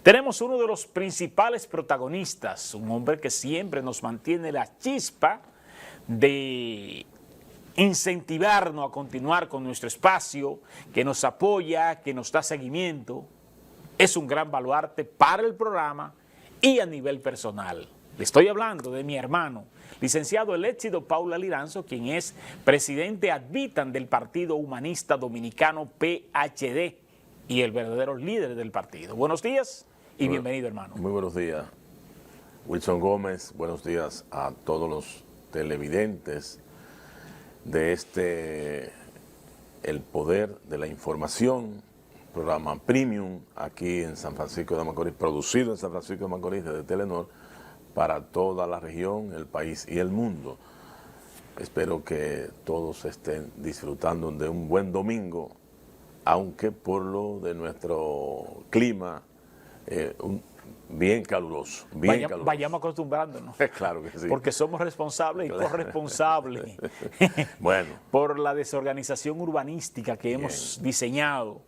Tenemos uno de los principales protagonistas, un hombre que siempre nos mantiene la chispa de incentivarnos a continuar con nuestro espacio, que nos apoya, que nos da seguimiento. Es un gran baluarte para el programa y a nivel personal. Le estoy hablando de mi hermano, licenciado Eléchido Paula Liranzo, quien es presidente ad vitam del Partido Humanista Dominicano PHD y el verdadero líder del partido. Buenos días y bienvenido, hermano. Muy buenos días, Wilson Gómez. Buenos días a todos los televidentes de El Poder de la Información, programa Premium aquí en San Francisco de Macorís, producido en San Francisco de Macorís desde Telenor para toda la región, el país y el mundo. Espero que todos estén disfrutando de un buen domingo, aunque por lo de nuestro clima, bien caluroso. Vayamos acostumbrándonos. Claro que sí. Porque somos responsables y corresponsables bueno, por la desorganización urbanística que hemos diseñado,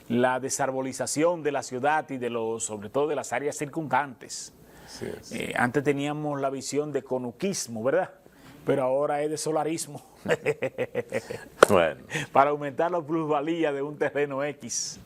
la desarbolización de la ciudad y sobre todo de las áreas circundantes. sí es. Antes teníamos la visión de conuquismo, ¿verdad? Pero ahora es de solarismo. Bueno. Para aumentar la plusvalía de un terreno X.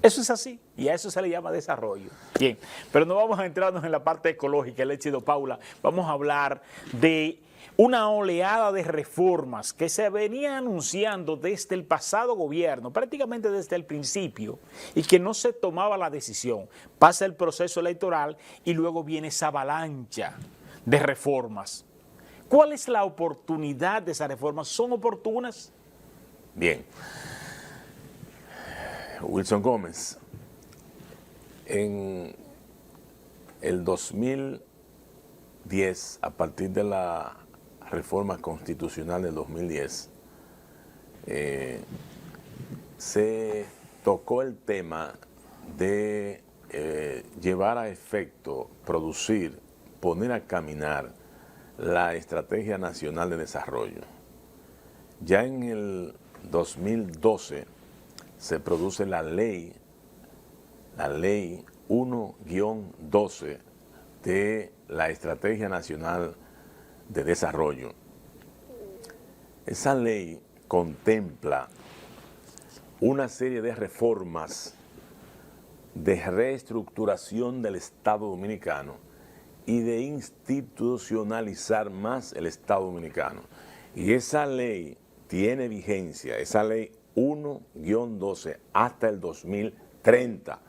Eso es así, y a eso se le llama desarrollo. Bien, pero no vamos a entrarnos en la parte ecológica, Eléchido Paula. Vamos a hablar de una oleada de reformas que se venía anunciando desde el pasado gobierno, prácticamente desde el principio, y que no se tomaba la decisión. Pasa el proceso electoral y luego viene esa avalancha de reformas. ¿Cuál es la oportunidad de esas reformas? ¿Son oportunas? Bien. Wilson Gómez, en el 2010, a partir de la reforma constitucional del 2010, se tocó el tema de llevar a efecto, producir, poner a caminar la Estrategia Nacional de Desarrollo. Ya en el 2012 se produce la ley 1-12 de la Estrategia Nacional de Desarrollo. Esa ley contempla una serie de reformas de reestructuración del Estado Dominicano y de institucionalizar más el Estado Dominicano. Y esa ley tiene vigencia, esa ley 1-12 hasta el 2030.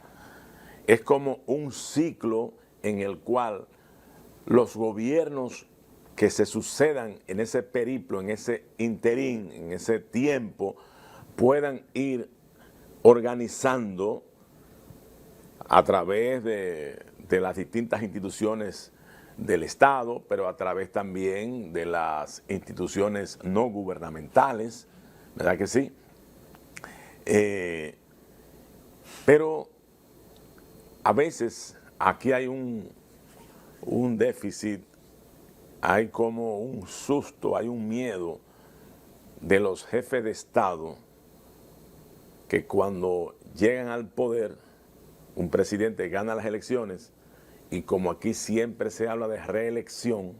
Es como un ciclo en el cual los gobiernos que se sucedan en ese periplo, en ese interín, en ese tiempo, puedan ir organizando a través de las distintas instituciones del Estado, pero a través también de las instituciones no gubernamentales, ¿verdad que sí? Pero a veces aquí hay un déficit, hay como un susto, hay un miedo de los jefes de Estado que cuando llegan al poder, un presidente gana las elecciones y como aquí siempre se habla de reelección,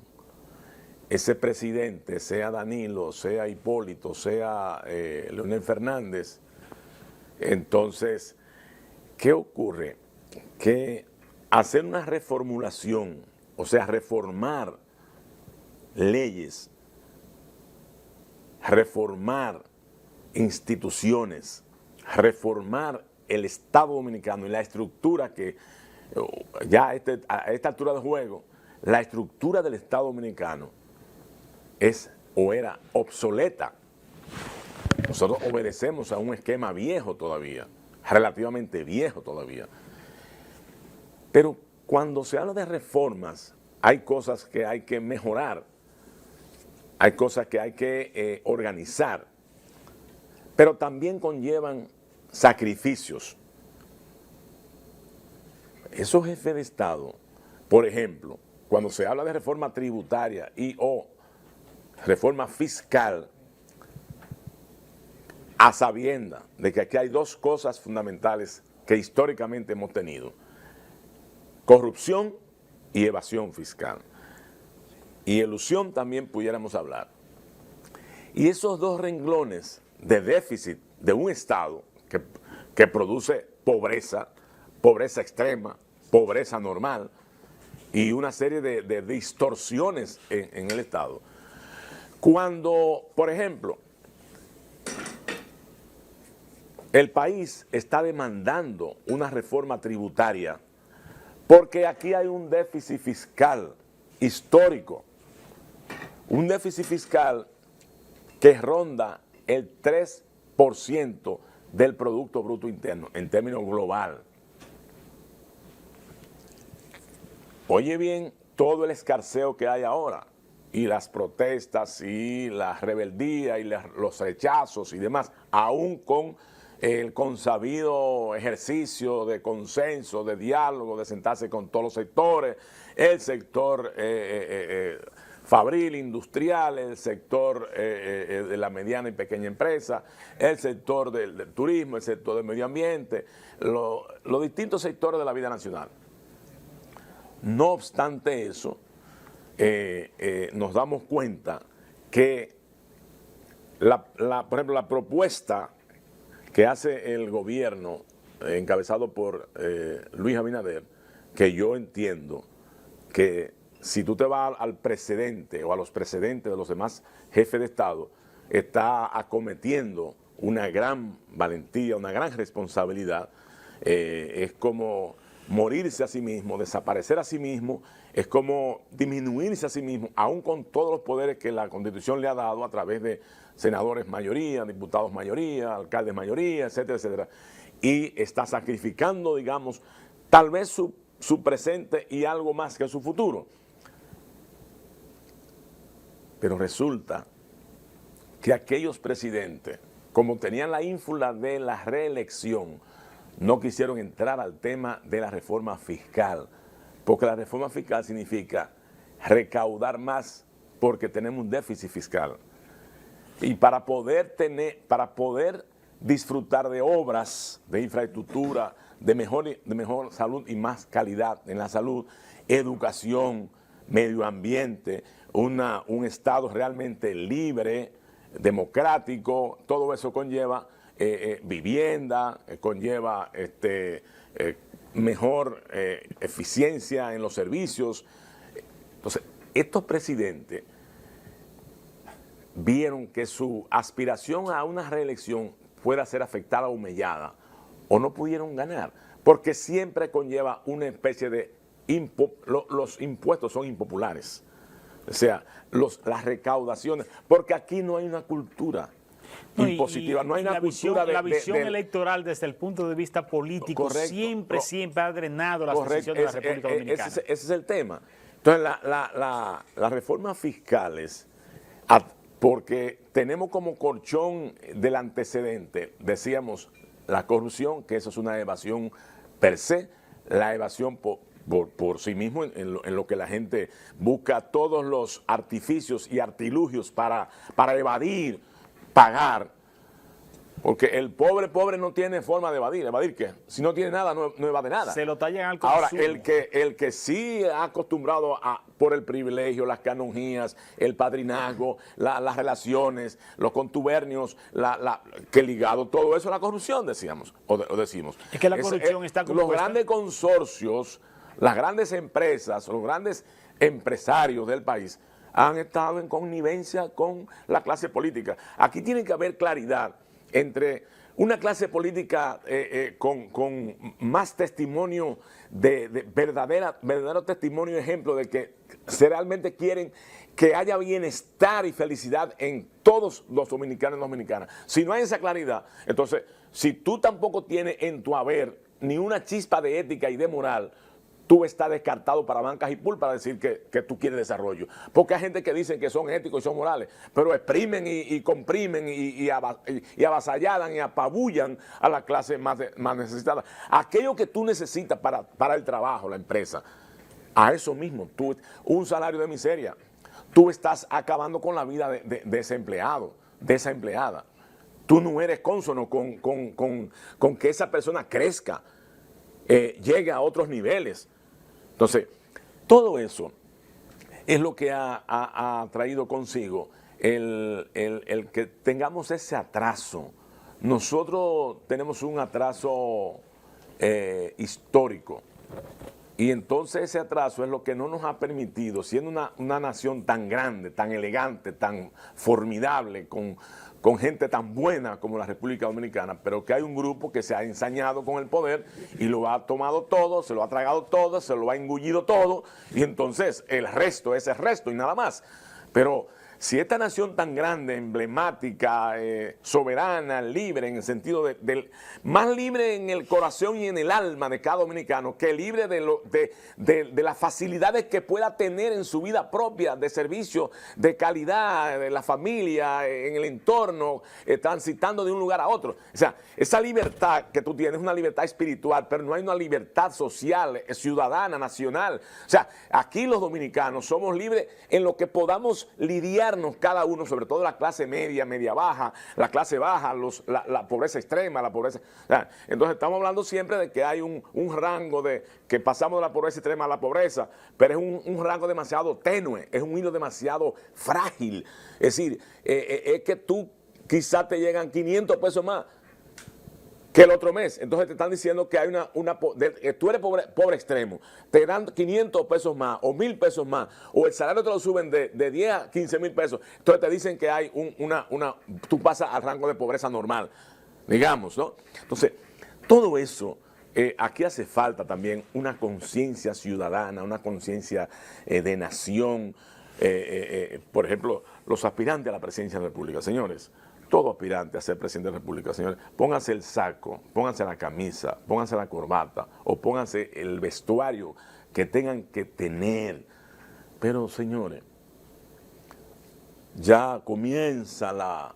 ese presidente, sea Danilo, sea Hipólito, sea Leonel Fernández, entonces, ¿qué ocurre? Que hacer una reformulación, o sea, reformar leyes, reformar instituciones, reformar el Estado Dominicano y la estructura que ya a esta altura de juego, la estructura del Estado Dominicano es o era obsoleta. Nosotros obedecemos a un esquema viejo todavía, relativamente viejo todavía. Pero cuando se habla de reformas, hay cosas que hay que mejorar, hay cosas que hay que organizar, pero también conllevan sacrificios. Esos jefes de Estado, por ejemplo, cuando se habla de reforma tributaria o reforma fiscal, a sabienda de que aquí hay dos cosas fundamentales que históricamente hemos tenido. corrupción y evasión fiscal. Y elusión también pudiéramos hablar. Y esos dos renglones de déficit de un Estado que produce pobreza, pobreza extrema, pobreza normal y una serie de distorsiones en el Estado. Cuando, por ejemplo, el país está demandando una reforma tributaria porque aquí hay un déficit fiscal histórico, un déficit fiscal que ronda el 3% del Producto Bruto Interno en términos global. Oye bien todo el escarceo que hay ahora, y las protestas y la rebeldía y los rechazos y demás, aún con el consabido ejercicio de consenso, de diálogo, de sentarse con todos los sectores, el sector fabril, industrial, el sector de la mediana y pequeña empresa, el sector del turismo, el sector del medio ambiente, los distintos sectores de la vida nacional. No obstante eso, nos damos cuenta que, por ejemplo, la propuesta que hace el gobierno encabezado por Luis Abinader, que yo entiendo que si tú te vas al precedente o a los precedentes de los demás jefes de Estado, está acometiendo una gran valentía, una gran responsabilidad, es como morirse a sí mismo, desaparecer a sí mismo, es como disminuirse a sí mismo, aún con todos los poderes que la Constitución le ha dado a través de senadores mayoría, diputados mayoría, alcaldes mayoría, etcétera, etcétera. Y está sacrificando, digamos, tal vez su presente y algo más que su futuro. Pero resulta que aquellos presidentes, como tenían la ínfula de la reelección, no quisieron entrar al tema de la reforma fiscal, porque la reforma fiscal significa recaudar más porque tenemos un déficit fiscal. Y para poder disfrutar de obras, de infraestructura, de mejor salud y más calidad en la salud, educación, medio ambiente, un Estado realmente libre, democrático, todo eso conlleva vivienda, conlleva mejor eficiencia en los servicios. Entonces, estos presidentes vieron que su aspiración a una reelección pueda ser afectada o humillada, o no pudieron ganar, porque siempre conlleva una especie de los impuestos son impopulares, o sea, las recaudaciones, porque aquí no hay una cultura impositiva, no hay una cultura la visión electoral desde el punto de vista político. Correcto, siempre ha drenado las decisiones de la República Dominicana. Ese es el tema. Entonces, las reformas fiscales, porque tenemos como colchón del antecedente, decíamos, la corrupción, que eso es una evasión per se, la evasión por sí mismo, en lo que la gente busca todos los artificios y artilugios para evadir, pagar, porque el pobre no tiene forma de evadir. ¿Evadir qué? Si no tiene nada, no evade nada. Se lo tallan al consumo. Ahora, el que sí ha acostumbrado por el privilegio, las canonjías, el padrinazgo, las relaciones, los contubernios, que ligado todo eso a la corrupción, decíamos, o decimos. Es que la corrupción está compuesta. Los grandes consorcios, las grandes empresas, los grandes empresarios del país han estado en connivencia con la clase política. Aquí tiene que haber claridad entre una clase política con más testimonio verdadero testimonio y ejemplo de que realmente quieren que haya bienestar y felicidad en todos los dominicanos y dominicanas. Si no hay esa claridad, entonces, si tú tampoco tienes en tu haber ni una chispa de ética y de moral, tú estás descartado para bancas y pool para decir que tú quieres desarrollo. Porque hay gente que dicen que son éticos y son morales, pero exprimen y comprimen y avasallan y apabullan a la clase más necesitada. Aquello que tú necesitas para el trabajo, la empresa, a eso mismo, un salario de miseria, tú estás acabando con la vida de ese empleado, de esa empleada. Tú no eres cónsono con que esa persona crezca, llegue a otros niveles. Entonces, todo eso es lo que ha traído consigo el que tengamos ese atraso. Nosotros tenemos un atraso histórico. Y entonces ese atraso es lo que no nos ha permitido, siendo una nación tan grande, tan elegante, tan formidable, con gente tan buena como la República Dominicana, pero que hay un grupo que se ha ensañado con el poder y lo ha tomado todo, se lo ha tragado todo, se lo ha engullido todo, y entonces el resto es el resto y nada más. Pero si esta nación tan grande, emblemática, soberana, libre, en el sentido más libre en el corazón y en el alma de cada dominicano, que libre de las facilidades que pueda tener en su vida propia, de servicio, de calidad, de la familia, en el entorno, transitando de un lugar a otro. O sea, esa libertad que tú tienes es una libertad espiritual, pero no hay una libertad social, ciudadana, nacional. O sea, aquí los dominicanos somos libres en lo que podamos lidiar cada uno, sobre todo la clase media, media baja, la clase baja, la pobreza extrema, la pobreza. Entonces estamos hablando siempre de que hay un rango de que pasamos de la pobreza extrema a la pobreza, pero es un rango demasiado tenue, es un hilo demasiado frágil. Es decir, es que tú quizás te llegan 500 pesos más que el otro mes. Entonces te están diciendo que hay tú eres pobre extremo, te dan 500 pesos más o 1,000 pesos más, o el salario te lo suben de 10 a 15 mil pesos. Entonces te dicen que hay tú pasas al rango de pobreza normal, digamos, ¿no? Entonces, todo eso, aquí hace falta también una conciencia ciudadana, una conciencia de nación. Por ejemplo, los aspirantes a la presidencia de la República, señores, todo aspirante a ser presidente de la República, señores, pónganse el saco, pónganse la camisa, pónganse la corbata o pónganse el vestuario que tengan que tener. Pero, señores, ya comienza la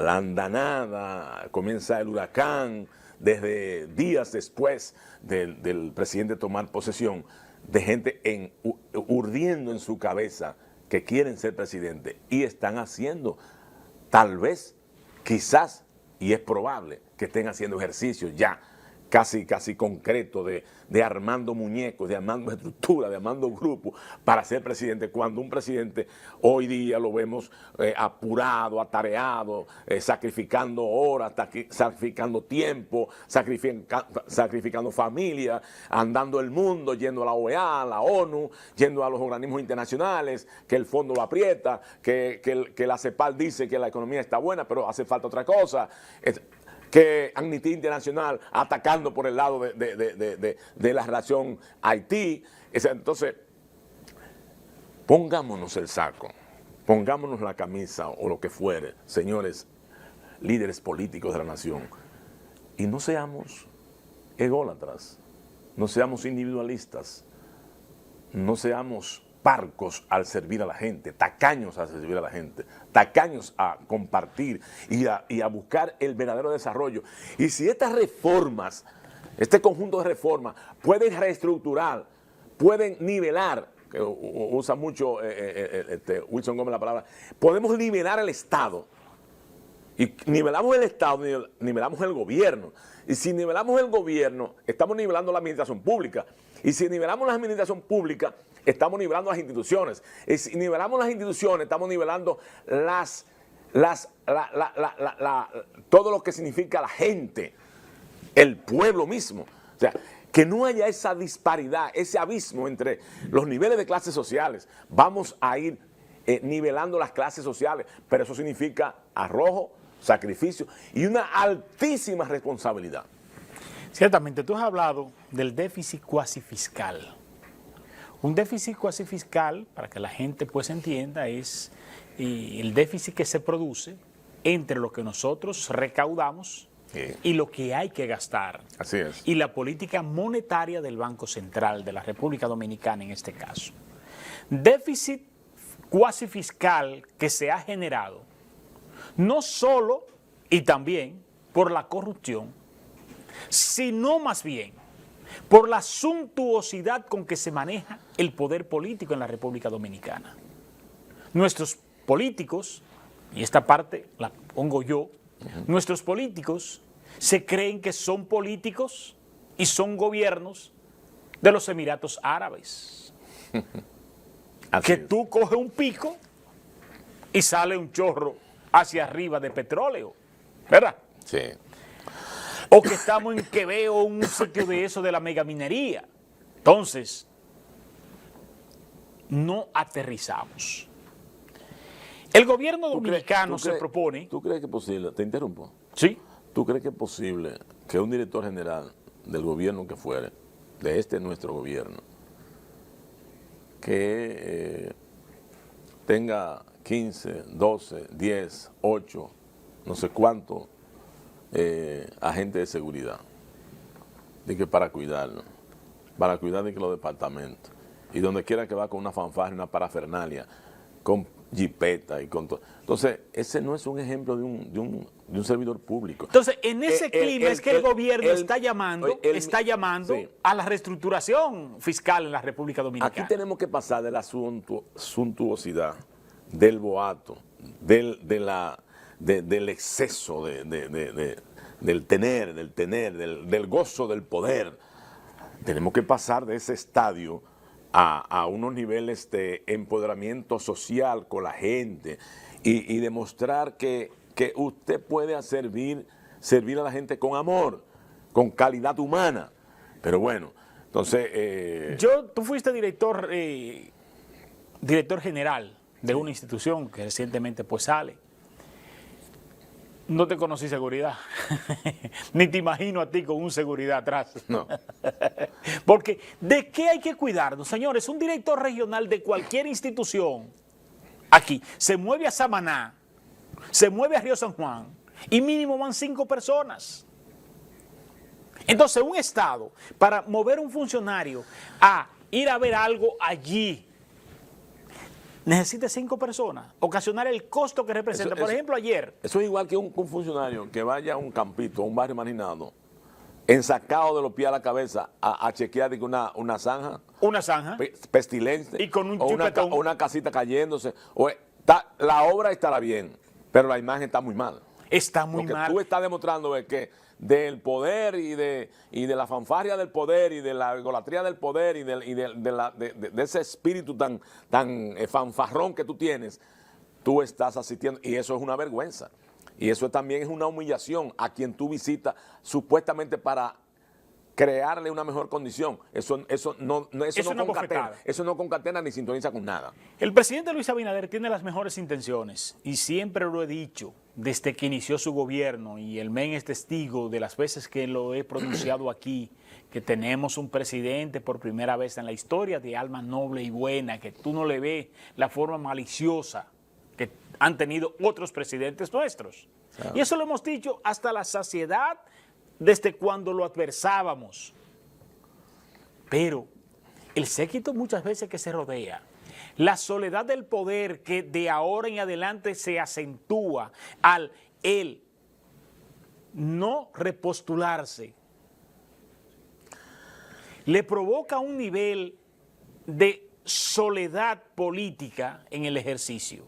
andanada, comienza el huracán, desde días después del presidente tomar posesión, de gente urdiendo en su cabeza que quieren ser presidente y están haciendo, tal vez, quizás, y es probable que estén haciendo ejercicios ya casi concretos de armando muñecos, de armando estructuras, de armando grupos para ser presidente, cuando un presidente hoy día lo vemos apurado, atareado, sacrificando horas, sacrificando tiempo, sacrificando familia, andando el mundo, yendo a la OEA, a la ONU, yendo a los organismos internacionales, que el fondo lo aprieta, que la CEPAL dice que la economía está buena, pero hace falta otra cosa. Que Amnistía Internacional atacando por el lado de la relación Haití. Entonces, pongámonos el saco, pongámonos la camisa o lo que fuere, señores líderes políticos de la nación, y no seamos ególatras, no seamos individualistas, no seamos parcos al servir a la gente, tacaños al servir a la gente, tacaños a compartir y a buscar el verdadero desarrollo. Y si estas reformas, este conjunto de reformas, pueden reestructurar, pueden nivelar, que usa mucho Wilson Gómez la palabra, podemos nivelar el Estado. Y nivelamos el Estado, nivelamos el gobierno. Y si nivelamos el gobierno, estamos nivelando la administración pública. Y si nivelamos la administración pública, estamos nivelando las instituciones. Y si nivelamos las instituciones, estamos nivelando todo lo que significa la gente, el pueblo mismo. O sea, que no haya esa disparidad, ese abismo entre los niveles de clases sociales. Vamos a ir nivelando las clases sociales, pero eso significa arrojo, sacrificio y una altísima responsabilidad. Ciertamente, tú has hablado del déficit cuasi fiscal. Un déficit cuasi fiscal, para que la gente pues entienda, es el déficit que se produce entre lo que nosotros recaudamos y lo que hay que gastar. Así es. Y la política monetaria del Banco Central de la República Dominicana en este caso. Déficit cuasi fiscal que se ha generado no solo y también por la corrupción, sino más bien por la suntuosidad con que se maneja el poder político en la República Dominicana. Nuestros políticos, y esta parte la pongo yo, nuestros políticos se creen que son políticos y son gobiernos de los Emiratos Árabes. Así Que es. tú coges un pico y sale un chorro hacia arriba de petróleo, ¿verdad? Sí. O que estamos en Quevedo, un sitio de eso de la megaminería. Entonces, no aterrizamos. El gobierno dominicano se propone... ¿Tú crees que es posible? Te interrumpo. Sí. ¿Tú crees que es posible que un director general del gobierno que fuere, de nuestro gobierno, que tenga 15, 12, 10, 8, no sé cuántos agentes de seguridad, de que para cuidarlo, de que los departamentos, y donde quiera que va con una fanfarria, una parafernalia, con jipeta y con todo? Entonces, ese no es un ejemplo de un servidor público. Entonces, en ese clima es que el gobierno está llamando sí, a la reestructuración fiscal en la República Dominicana. Aquí tenemos que pasar de la suntuosidad, del boato, del exceso del tener, del gozo del poder. Tenemos que pasar de ese estadio a unos niveles de empoderamiento social con la gente y demostrar que usted puede servir a la gente con amor, con calidad humana. Pero bueno, entonces... Tú fuiste director general de una institución que recientemente pues sale. No te conocí seguridad, ni te imagino a ti con un seguridad atrás. No. Porque, ¿de qué hay que cuidarnos, señores? Un director regional de cualquier institución, aquí, se mueve a Samaná, se mueve a Río San Juan, y mínimo van 5 personas. Entonces, un Estado, para mover un funcionario a ir a ver algo allí, necesita 5 personas, ocasionar el costo que representa. Por ejemplo, ayer. Eso es igual que un funcionario que vaya a un campito, a un barrio marginado, ensacado de los pies a la cabeza, a chequear de que una zanja. Una zanja. Pestilente. Y con un o chupetón. una casita cayéndose. La obra estará bien, pero la imagen está muy mal. Está muy Porque mal. tú estás demostrando que del poder y de la fanfarria del poder y de la egolatría del poder y de ese espíritu tan fanfarrón que tú tienes, tú estás asistiendo, y eso es una vergüenza. Y eso también es una humillación a quien tú visitas supuestamente para crearle una mejor condición. Eso no concatena ni sintoniza con nada. El presidente Luis Abinader tiene las mejores intenciones y siempre lo he dicho desde que inició su gobierno, y el MEN es testigo de las veces que lo he pronunciado aquí, que tenemos un presidente por primera vez en la historia de alma noble y buena, que tú no le ves la forma maliciosa que han tenido otros presidentes nuestros. Claro. Y eso lo hemos dicho hasta la saciedad desde cuando lo adversábamos. Pero el séquito muchas veces que se rodea, la soledad del poder que de ahora en adelante se acentúa al él no repostularse, le provoca un nivel de soledad política en el ejercicio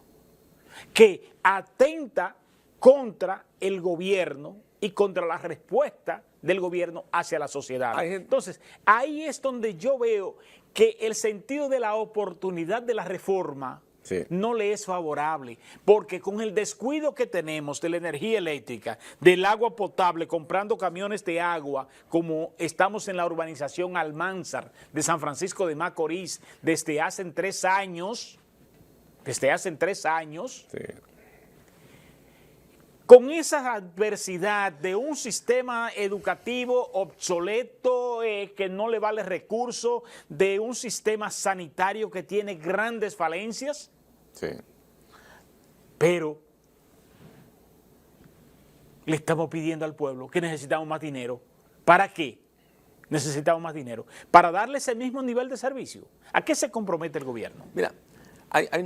que atenta contra el gobierno y contra la respuesta del gobierno hacia la sociedad. Entonces, ahí es donde yo veo que el sentido de la oportunidad de la reforma no le es favorable, porque con el descuido que tenemos de la energía eléctrica, del agua potable, comprando camiones de agua, como estamos en la urbanización Almanzar de San Francisco de Macorís desde hace 3 años, con esa adversidad de un sistema educativo obsoleto, que no le vale recursos, de un sistema sanitario que tiene grandes falencias, pero le estamos pidiendo al pueblo que necesitamos más dinero. ¿Para qué necesitamos más dinero? Para darle ese mismo nivel de servicio. ¿A qué se compromete el gobierno? Mira, hay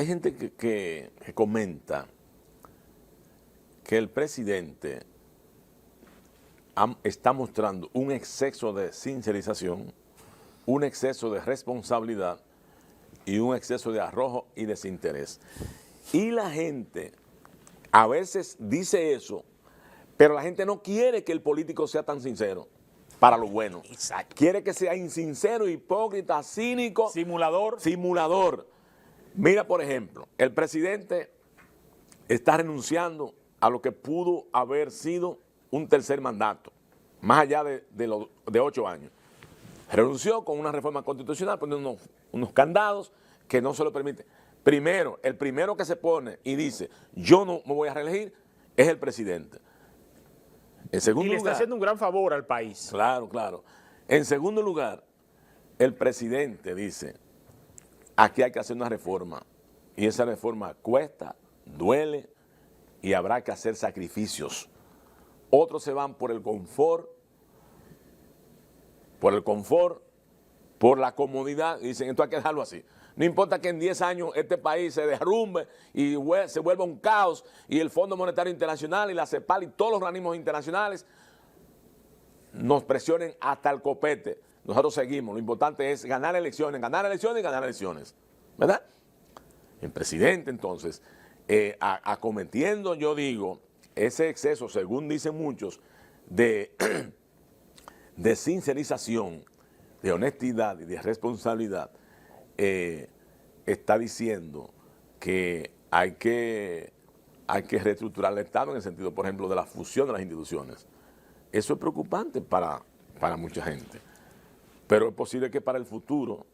gente que comenta que el presidente está mostrando un exceso de sincerización, un exceso de responsabilidad y un exceso de arrojo y desinterés. Y la gente a veces dice eso, pero la gente no quiere que el político sea tan sincero. para lo bueno. Exacto. Quiere que sea insincero, hipócrita, cínico. Simulador. Simulador. Mira, por ejemplo, el presidente está renunciando a lo que pudo haber sido un tercer mandato, más allá de 8 años. Renunció con una reforma constitucional, poniendo unos candados que no se lo permiten. Primero, el primero que se pone y dice, yo no me voy a reelegir, es el presidente. En segundo Y le está lugar, haciendo un gran favor al país. claro, claro. En segundo lugar, el presidente dice, aquí hay que hacer una reforma. Y esa reforma cuesta, duele y habrá que hacer sacrificios. Otros se van por el confort, por la comodidad, y dicen, esto hay que dejarlo así. No importa que en 10 años este país se derrumbe y se vuelva un caos y el Fondo Monetario Internacional y la CEPAL y todos los organismos internacionales nos presionen hasta el copete. Nosotros seguimos. Lo importante es ganar elecciones, ganar elecciones y ganar elecciones. ¿Verdad? El presidente, entonces, acometiendo, yo digo, ese exceso, según dicen muchos, de sincerización, de honestidad y de responsabilidad, está diciendo que hay que reestructurar el Estado en el sentido, por ejemplo, de la fusión de las instituciones. Eso es preocupante para mucha gente. Pero es posible que para el futuro,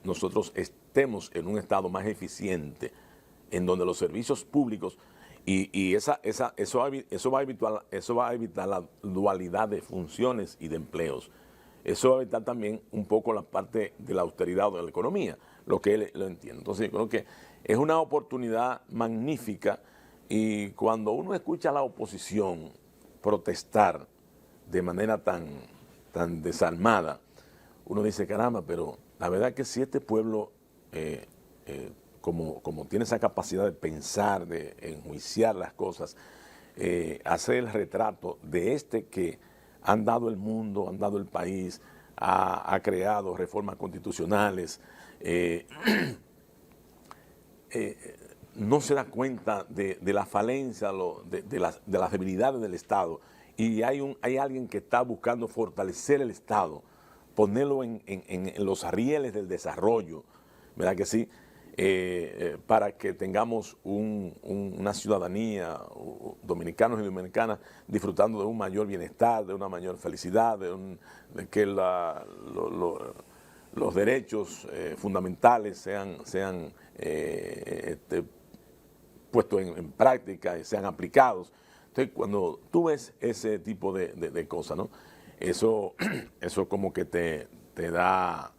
nosotros estemos en un Estado más eficiente, en donde los servicios públicos, y eso va a evitar la dualidad de funciones y de empleos. Eso va a evitar también un poco la parte de la austeridad o de la economía, lo que él lo entiende. Entonces, yo creo que es una oportunidad magnífica, y cuando uno escucha a la oposición protestar de manera tan desalmada, uno dice, caramba, pero la verdad es que si este pueblo, como tiene esa capacidad de pensar, de enjuiciar las cosas, hacer el retrato de que han dado el mundo, han dado el país, ha creado reformas constitucionales, no se da cuenta de la falencia, de las debilidades del Estado, y hay alguien que está buscando fortalecer el Estado, ponerlo en los rieles del desarrollo, ¿verdad que sí? Para que tengamos una ciudadanía, dominicanos y dominicanas, disfrutando de un mayor bienestar, de una mayor felicidad, de que los derechos fundamentales sean puestos en práctica y sean aplicados. Entonces, cuando tú ves ese tipo de cosas, ¿no? Eso como que te da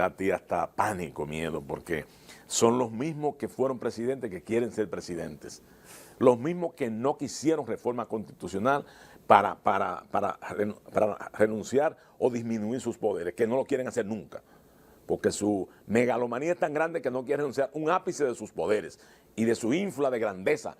a ti hasta pánico, miedo, porque son los mismos que fueron presidentes que quieren ser presidentes. Los mismos que no quisieron reforma constitucional para renunciar o disminuir sus poderes, que no lo quieren hacer nunca, porque su megalomanía es tan grande que no quieren renunciar un ápice de sus poderes y de su ínfula de grandeza.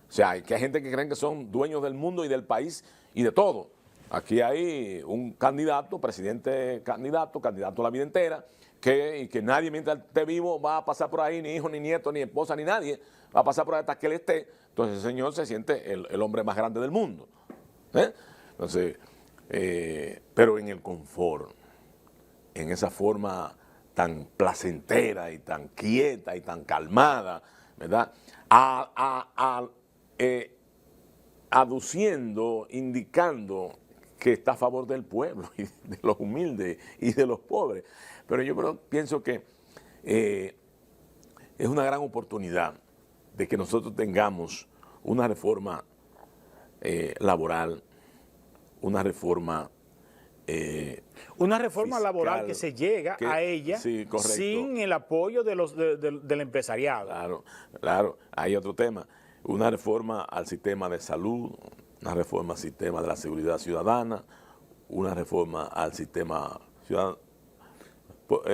O sea, que hay gente que creen que son dueños del mundo y del país y de todo. Aquí hay un candidato, candidato a la vida entera, que nadie mientras esté vivo va a pasar por ahí, ni hijo, ni nieto, ni esposa, ni nadie, va a pasar por ahí hasta que él esté. Entonces ese señor se siente el hombre más grande del mundo. Entonces, pero en el confort, en esa forma tan placentera y tan quieta y tan calmada, ¿verdad? Aduciendo, indicando que está a favor del pueblo y de los humildes y de los pobres. Pero yo pienso que es una gran oportunidad de que nosotros tengamos una reforma laboral, una reforma fiscal, laboral que se llega a ella, sí, sin el apoyo del empresariado. Claro, hay otro tema. Una reforma al sistema de salud, una reforma al sistema de la seguridad ciudadana, una reforma al sistema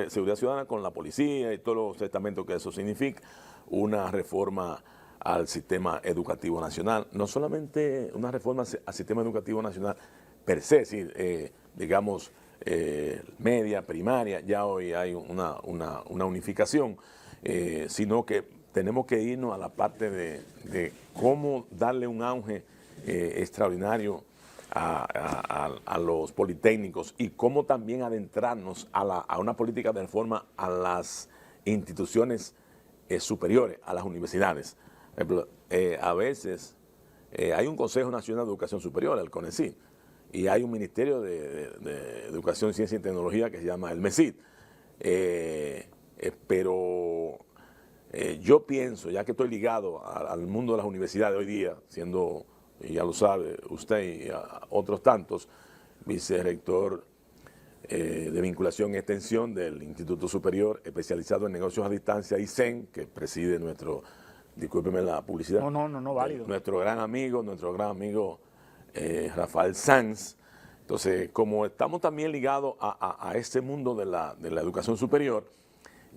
seguridad ciudadana con la policía y todos los estamentos que eso significa, una reforma al sistema educativo nacional, no solamente una reforma al sistema educativo nacional per se, es decir, digamos, media, primaria, ya hoy hay una unificación, sino que tenemos que irnos a la parte de cómo darle un auge extraordinario a los politécnicos y cómo también adentrarnos a una política de reforma a las instituciones superiores, a las universidades. Por ejemplo, a veces hay un Consejo Nacional de Educación Superior, el CONECYT, y hay un Ministerio de Educación, Ciencia y Tecnología que se llama el MESIT. Pero yo pienso, ya que estoy ligado al mundo de las universidades hoy día, siendo, y ya lo sabe usted y otros tantos, vicerrector de vinculación y extensión del Instituto Superior especializado en negocios a distancia, ISEN, que preside nuestro, discúlpeme la publicidad. No, válido. Nuestro gran amigo Rafael Sanz. Entonces, como estamos también ligados a ese mundo de la educación superior,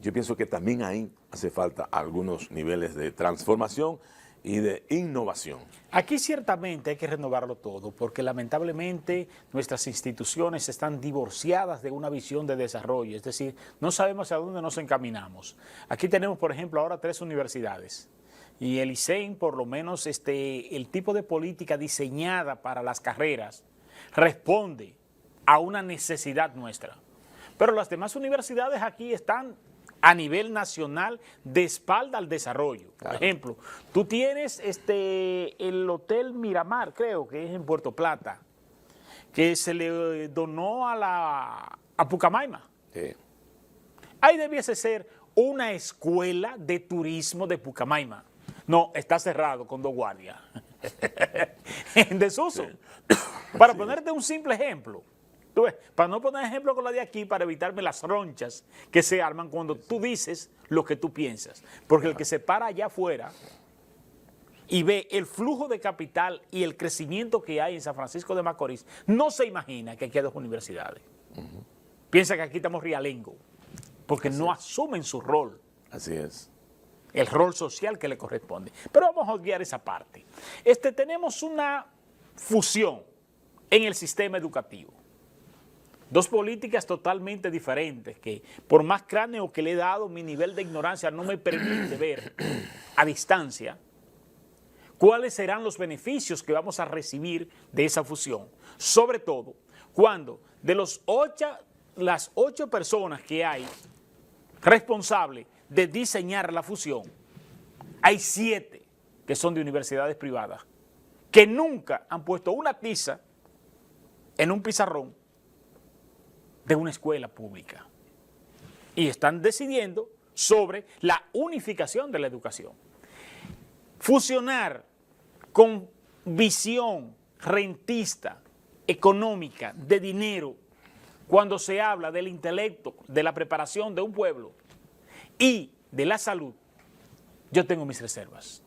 yo pienso que también ahí hace falta algunos niveles de transformación y de innovación. Aquí ciertamente hay que renovarlo todo, porque lamentablemente nuestras instituciones están divorciadas de una visión de desarrollo, es decir, no sabemos a dónde nos encaminamos. Aquí tenemos, por ejemplo, ahora 3 universidades, y el ISEN, por lo menos el tipo de política diseñada para las carreras, responde a una necesidad nuestra. Pero las demás universidades aquí están a nivel nacional de espalda al desarrollo. Por ejemplo, tú tienes el Hotel Miramar, creo que es en Puerto Plata, que se le donó a Pucamaima. Sí. Ahí debiese ser una escuela de turismo de Pucamaima. No, está cerrado con 2 guardias. En desuso. Para ponerte un simple ejemplo, tú ves, para no poner ejemplo con la de aquí, para evitarme las ronchas que se arman cuando tú dices lo que tú piensas. Porque el que se para allá afuera y ve el flujo de capital y el crecimiento que hay en San Francisco de Macorís, no se imagina que aquí hay 2 universidades. Piensa que aquí estamos rialengo, porque no asumen su rol. Así es. El rol social que le corresponde. Pero vamos a obviar esa parte. Tenemos una fusión en el sistema educativo. 2 políticas totalmente diferentes que, por más cráneo que le he dado, mi nivel de ignorancia no me permite ver a distancia cuáles serán los beneficios que vamos a recibir de esa fusión. Sobre todo cuando de las 8 personas que hay responsables de diseñar la fusión, hay 7 que son de universidades privadas, que nunca han puesto una tiza en un pizarrón de una escuela pública. Y están decidiendo sobre la unificación de la educación. Fusionar con visión rentista, económica, de dinero, cuando se habla del intelecto, de la preparación de un pueblo y de la salud, yo tengo mis reservas.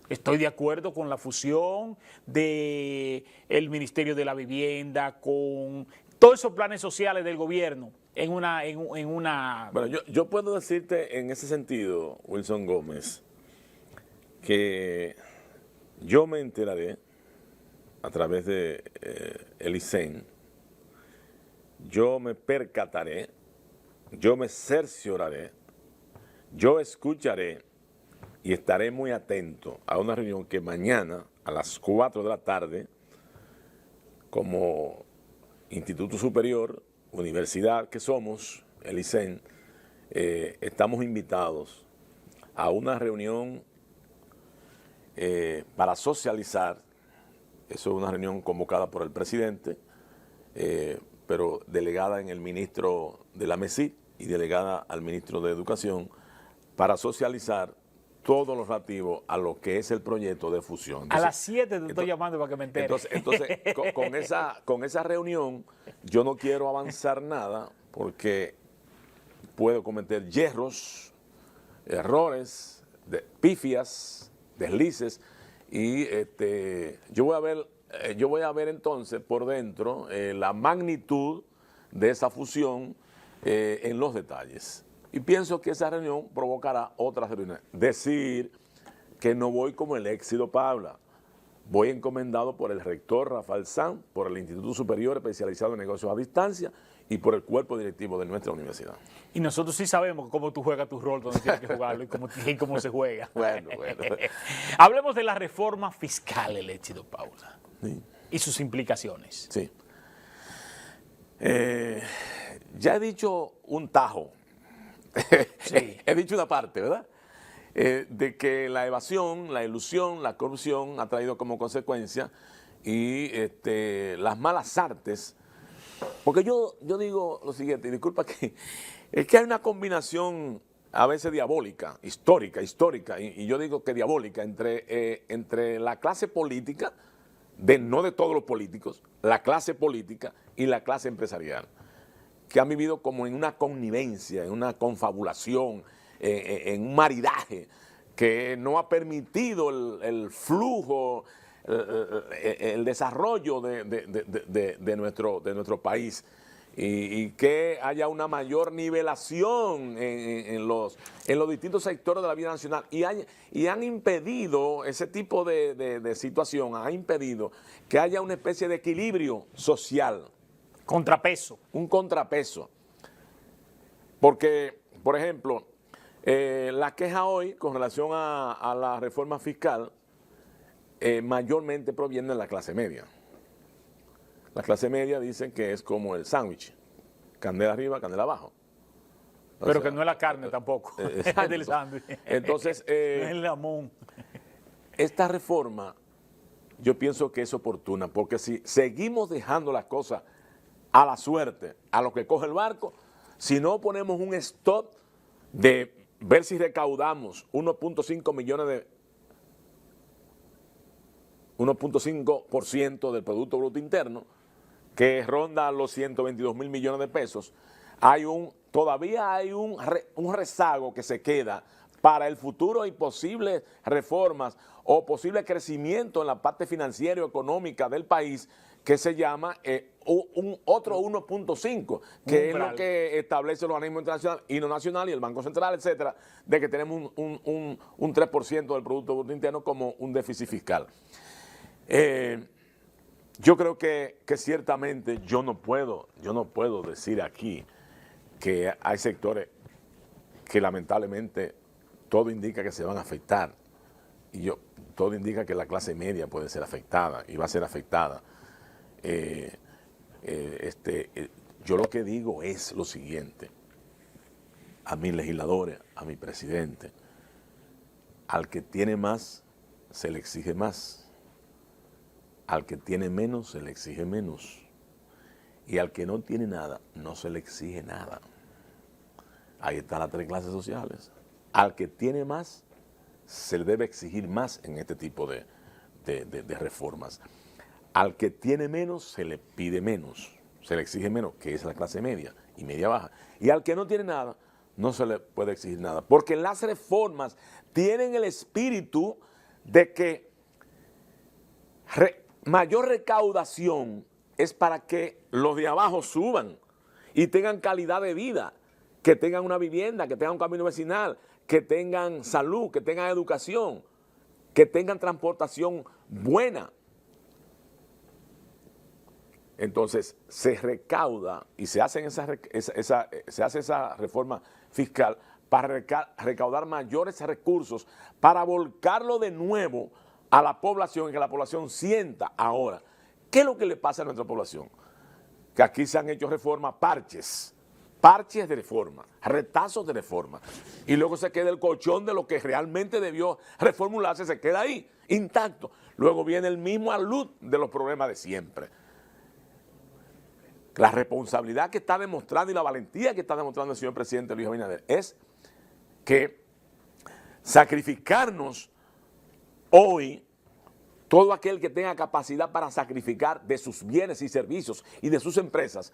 Estoy de acuerdo con la fusión del Ministerio de la Vivienda, con todos esos planes sociales del gobierno en una... Bueno, yo puedo decirte en ese sentido, Wilson Gómez, que yo me enteraré a través de el ISEN, yo me percataré, yo me cercioraré, yo escucharé y estaré muy atento a una reunión que mañana a las 4 de la tarde, como Instituto Superior, universidad que somos, el ISEN, estamos invitados a una reunión para socializar. Eso es una reunión convocada por el presidente, pero delegada en el ministro de la MESIT y delegada al ministro de Educación, para socializar todo lo relativo a lo que es el proyecto de fusión. Entonces, a las 7 te estoy llamando para que me entere. Entonces con esa reunión yo no quiero avanzar nada porque puedo cometer yerros, errores, pifias, deslices, y yo voy a ver entonces por dentro la magnitud de esa fusión en los detalles. Y pienso que esa reunión provocará otras reuniones. Decir que no voy como el Éxito Pabla, voy encomendado por el rector Rafael Sanz, por el Instituto Superior especializado en negocios a distancia y por el cuerpo directivo de nuestra universidad. Y nosotros sí sabemos cómo tú juegas tu rol, donde tienes que jugarlo y cómo se juega. Bueno. Hablemos de la reforma fiscal, el Éxito Paula. Sí. y sus implicaciones. Sí. Ya he dicho un tajo, Sí. he dicho una parte, ¿verdad? De que la evasión, la ilusión, la corrupción ha traído como consecuencia y las malas artes. Porque yo digo lo siguiente, y disculpa que es que hay una combinación a veces diabólica, histórica, y yo digo que diabólica entre la clase política, no de todos los políticos, la clase política y la clase empresarial, que han vivido como en una connivencia, en una confabulación, en un maridaje que no ha permitido el flujo, el desarrollo de nuestro país y que haya una mayor nivelación en los distintos sectores de la vida nacional y han impedido ese tipo de situación, ha impedido que haya una especie de equilibrio social. Contrapeso. Un contrapeso. Porque, por ejemplo, la queja hoy con relación a la reforma fiscal mayormente proviene de la clase media. La clase media dicen que es como el sándwich, candela arriba, candela abajo. Pero que no es la carne tampoco, es del sándwich. Entonces, no es el jamón. Esta reforma yo pienso que es oportuna, porque si seguimos dejando las cosas a la suerte, a lo que coge el barco, si no ponemos un stop de ver si recaudamos 1.5 millones de 1.5% del Producto Bruto Interno, que ronda los 122 mil millones de pesos, todavía hay un rezago que se queda para el futuro y posibles reformas o posible crecimiento en la parte financiera y económica del país, que se llama otro 1.5, que es lo que establece los organismos internacionales y no nacional y el Banco Central, etcétera, de que tenemos un 3% del Producto Bruto Interno como un déficit fiscal. Yo creo que ciertamente yo no puedo decir aquí que hay sectores que lamentablemente todo indica que se van a afectar y todo indica que la clase media puede ser afectada y va a ser afectada. Yo lo que digo es lo siguiente, a mis legisladores, a mi presidente, al que tiene más se le exige más. Al que tiene menos se le exige menos y al que no tiene nada no se le exige nada. Ahí están las tres clases sociales. Al que tiene más se le debe exigir más en este tipo de reformas. Al que tiene menos se le pide menos, se le exige menos, que es la clase media y media baja. Y al que no tiene nada no se le puede exigir nada, porque las reformas tienen el espíritu de que mayor recaudación es para que los de abajo suban y tengan calidad de vida, que tengan una vivienda, que tengan un camino vecinal, que tengan salud, que tengan educación, que tengan transportación buena. Entonces se recauda y se hace esa reforma fiscal para recaudar mayores recursos, para volcarlo de nuevo a la población y que la población sienta ahora. ¿Qué es lo que le pasa a nuestra población? Que aquí se han hecho reformas, parches de reforma, retazos de reforma, y luego se queda el colchón de lo que realmente debió reformularse, se queda ahí, intacto. Luego viene el mismo alud de los problemas de siempre. La responsabilidad que está demostrando y la valentía que está demostrando el señor presidente Luis Abinader es que sacrificarnos hoy, todo aquel que tenga capacidad para sacrificar de sus bienes y servicios y de sus empresas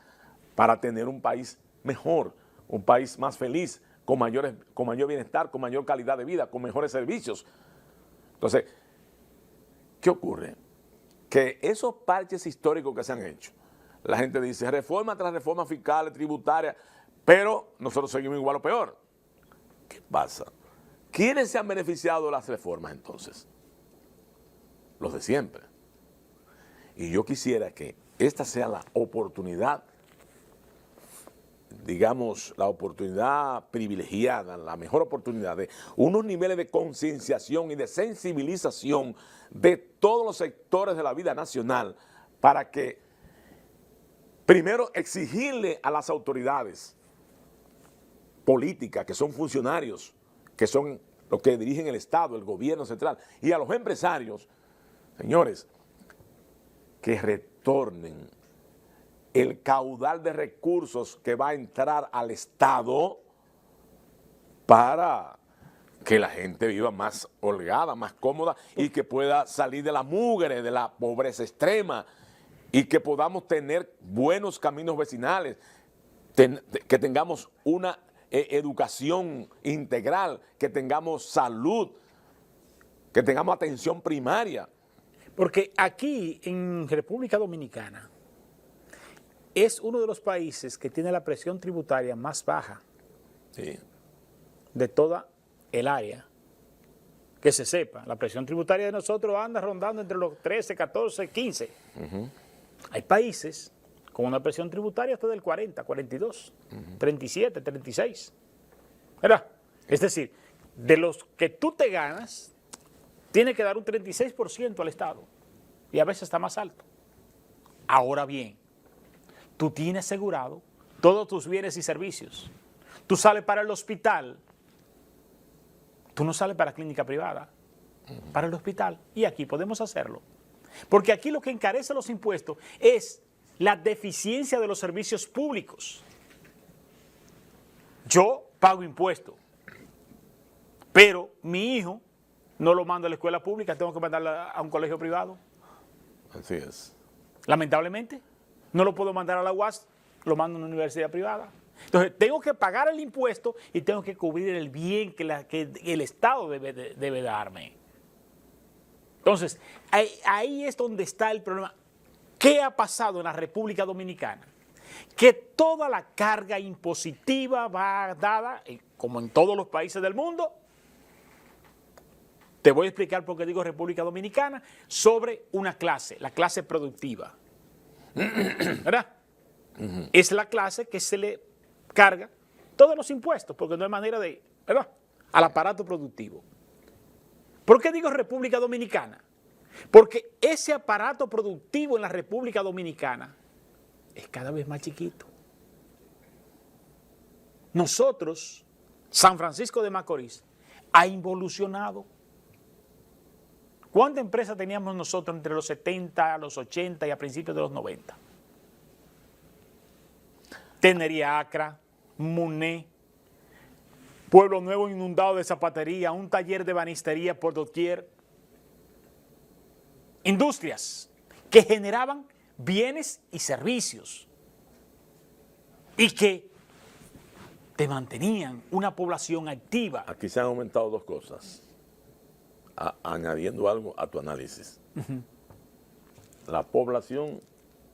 para tener un país mejor, un país más feliz, con mayor bienestar, con mayor calidad de vida, con mejores servicios. Entonces, ¿qué ocurre? Que esos parches históricos que se han hecho, la gente dice reforma tras reforma fiscal, tributaria, pero nosotros seguimos igual o peor. ¿Qué pasa? ¿Quiénes se han beneficiado de las reformas entonces? Los de siempre. Y yo quisiera que esta sea la oportunidad, digamos, la oportunidad privilegiada, la mejor oportunidad de unos niveles de concienciación y de sensibilización de todos los sectores de la vida nacional para que, primero, exigirle a las autoridades políticas, que son funcionarios, que son los que dirigen el Estado, el gobierno central, y a los empresarios, señores, que retornen el caudal de recursos que va a entrar al Estado para que la gente viva más holgada, más cómoda y que pueda salir de la mugre, de la pobreza extrema y que podamos tener buenos caminos vecinales, que tengamos una educación integral, que tengamos salud, que tengamos atención primaria. Porque aquí en República Dominicana es uno de los países que tiene la presión tributaria más baja de toda el área. Que se sepa, la presión tributaria de nosotros anda rondando entre los 13, 14, 15. Hay países con una presión tributaria hasta del 40, 42, 37, 36. ¿Verdad? Es decir, de los que tú te ganas, tiene que dar un 36% al Estado. Y a veces está más alto. Ahora bien, tú tienes asegurado todos tus bienes y servicios. Tú sales para el hospital. Tú no sales para clínica privada, para el hospital. Y aquí podemos hacerlo. Porque aquí lo que encarece los impuestos es la deficiencia de los servicios públicos. Yo pago impuestos, pero mi hijo no lo mando a la escuela pública, tengo que mandarlo a un colegio privado. Así es. Lamentablemente, no lo puedo mandar a la UAS, lo mando a una universidad privada. Entonces, tengo que pagar el impuesto y tengo que cubrir el bien que el Estado debe darme. Entonces, ahí es donde está el problema. ¿Qué ha pasado en la República Dominicana? Que toda la carga impositiva va dada, como en todos los países del mundo. Te voy a explicar por qué digo República Dominicana, sobre una clase, la clase productiva. ¿Verdad? Es la clase que se le carga todos los impuestos, porque no hay manera de, ¿verdad?, al aparato productivo. ¿Por qué digo República Dominicana? Porque ese aparato productivo en la República Dominicana es cada vez más chiquito. Nosotros, San Francisco de Macorís, ha involucionado. ¿Cuántas empresas teníamos nosotros entre los 70, los 80 y a principios de los 90? Tenería Acra, Muné, Pueblo Nuevo inundado de zapatería, un taller de banistería por doquier. Industrias que generaban bienes y servicios y que te mantenían una población activa. Aquí se han aumentado dos cosas, añadiendo algo a tu análisis. La población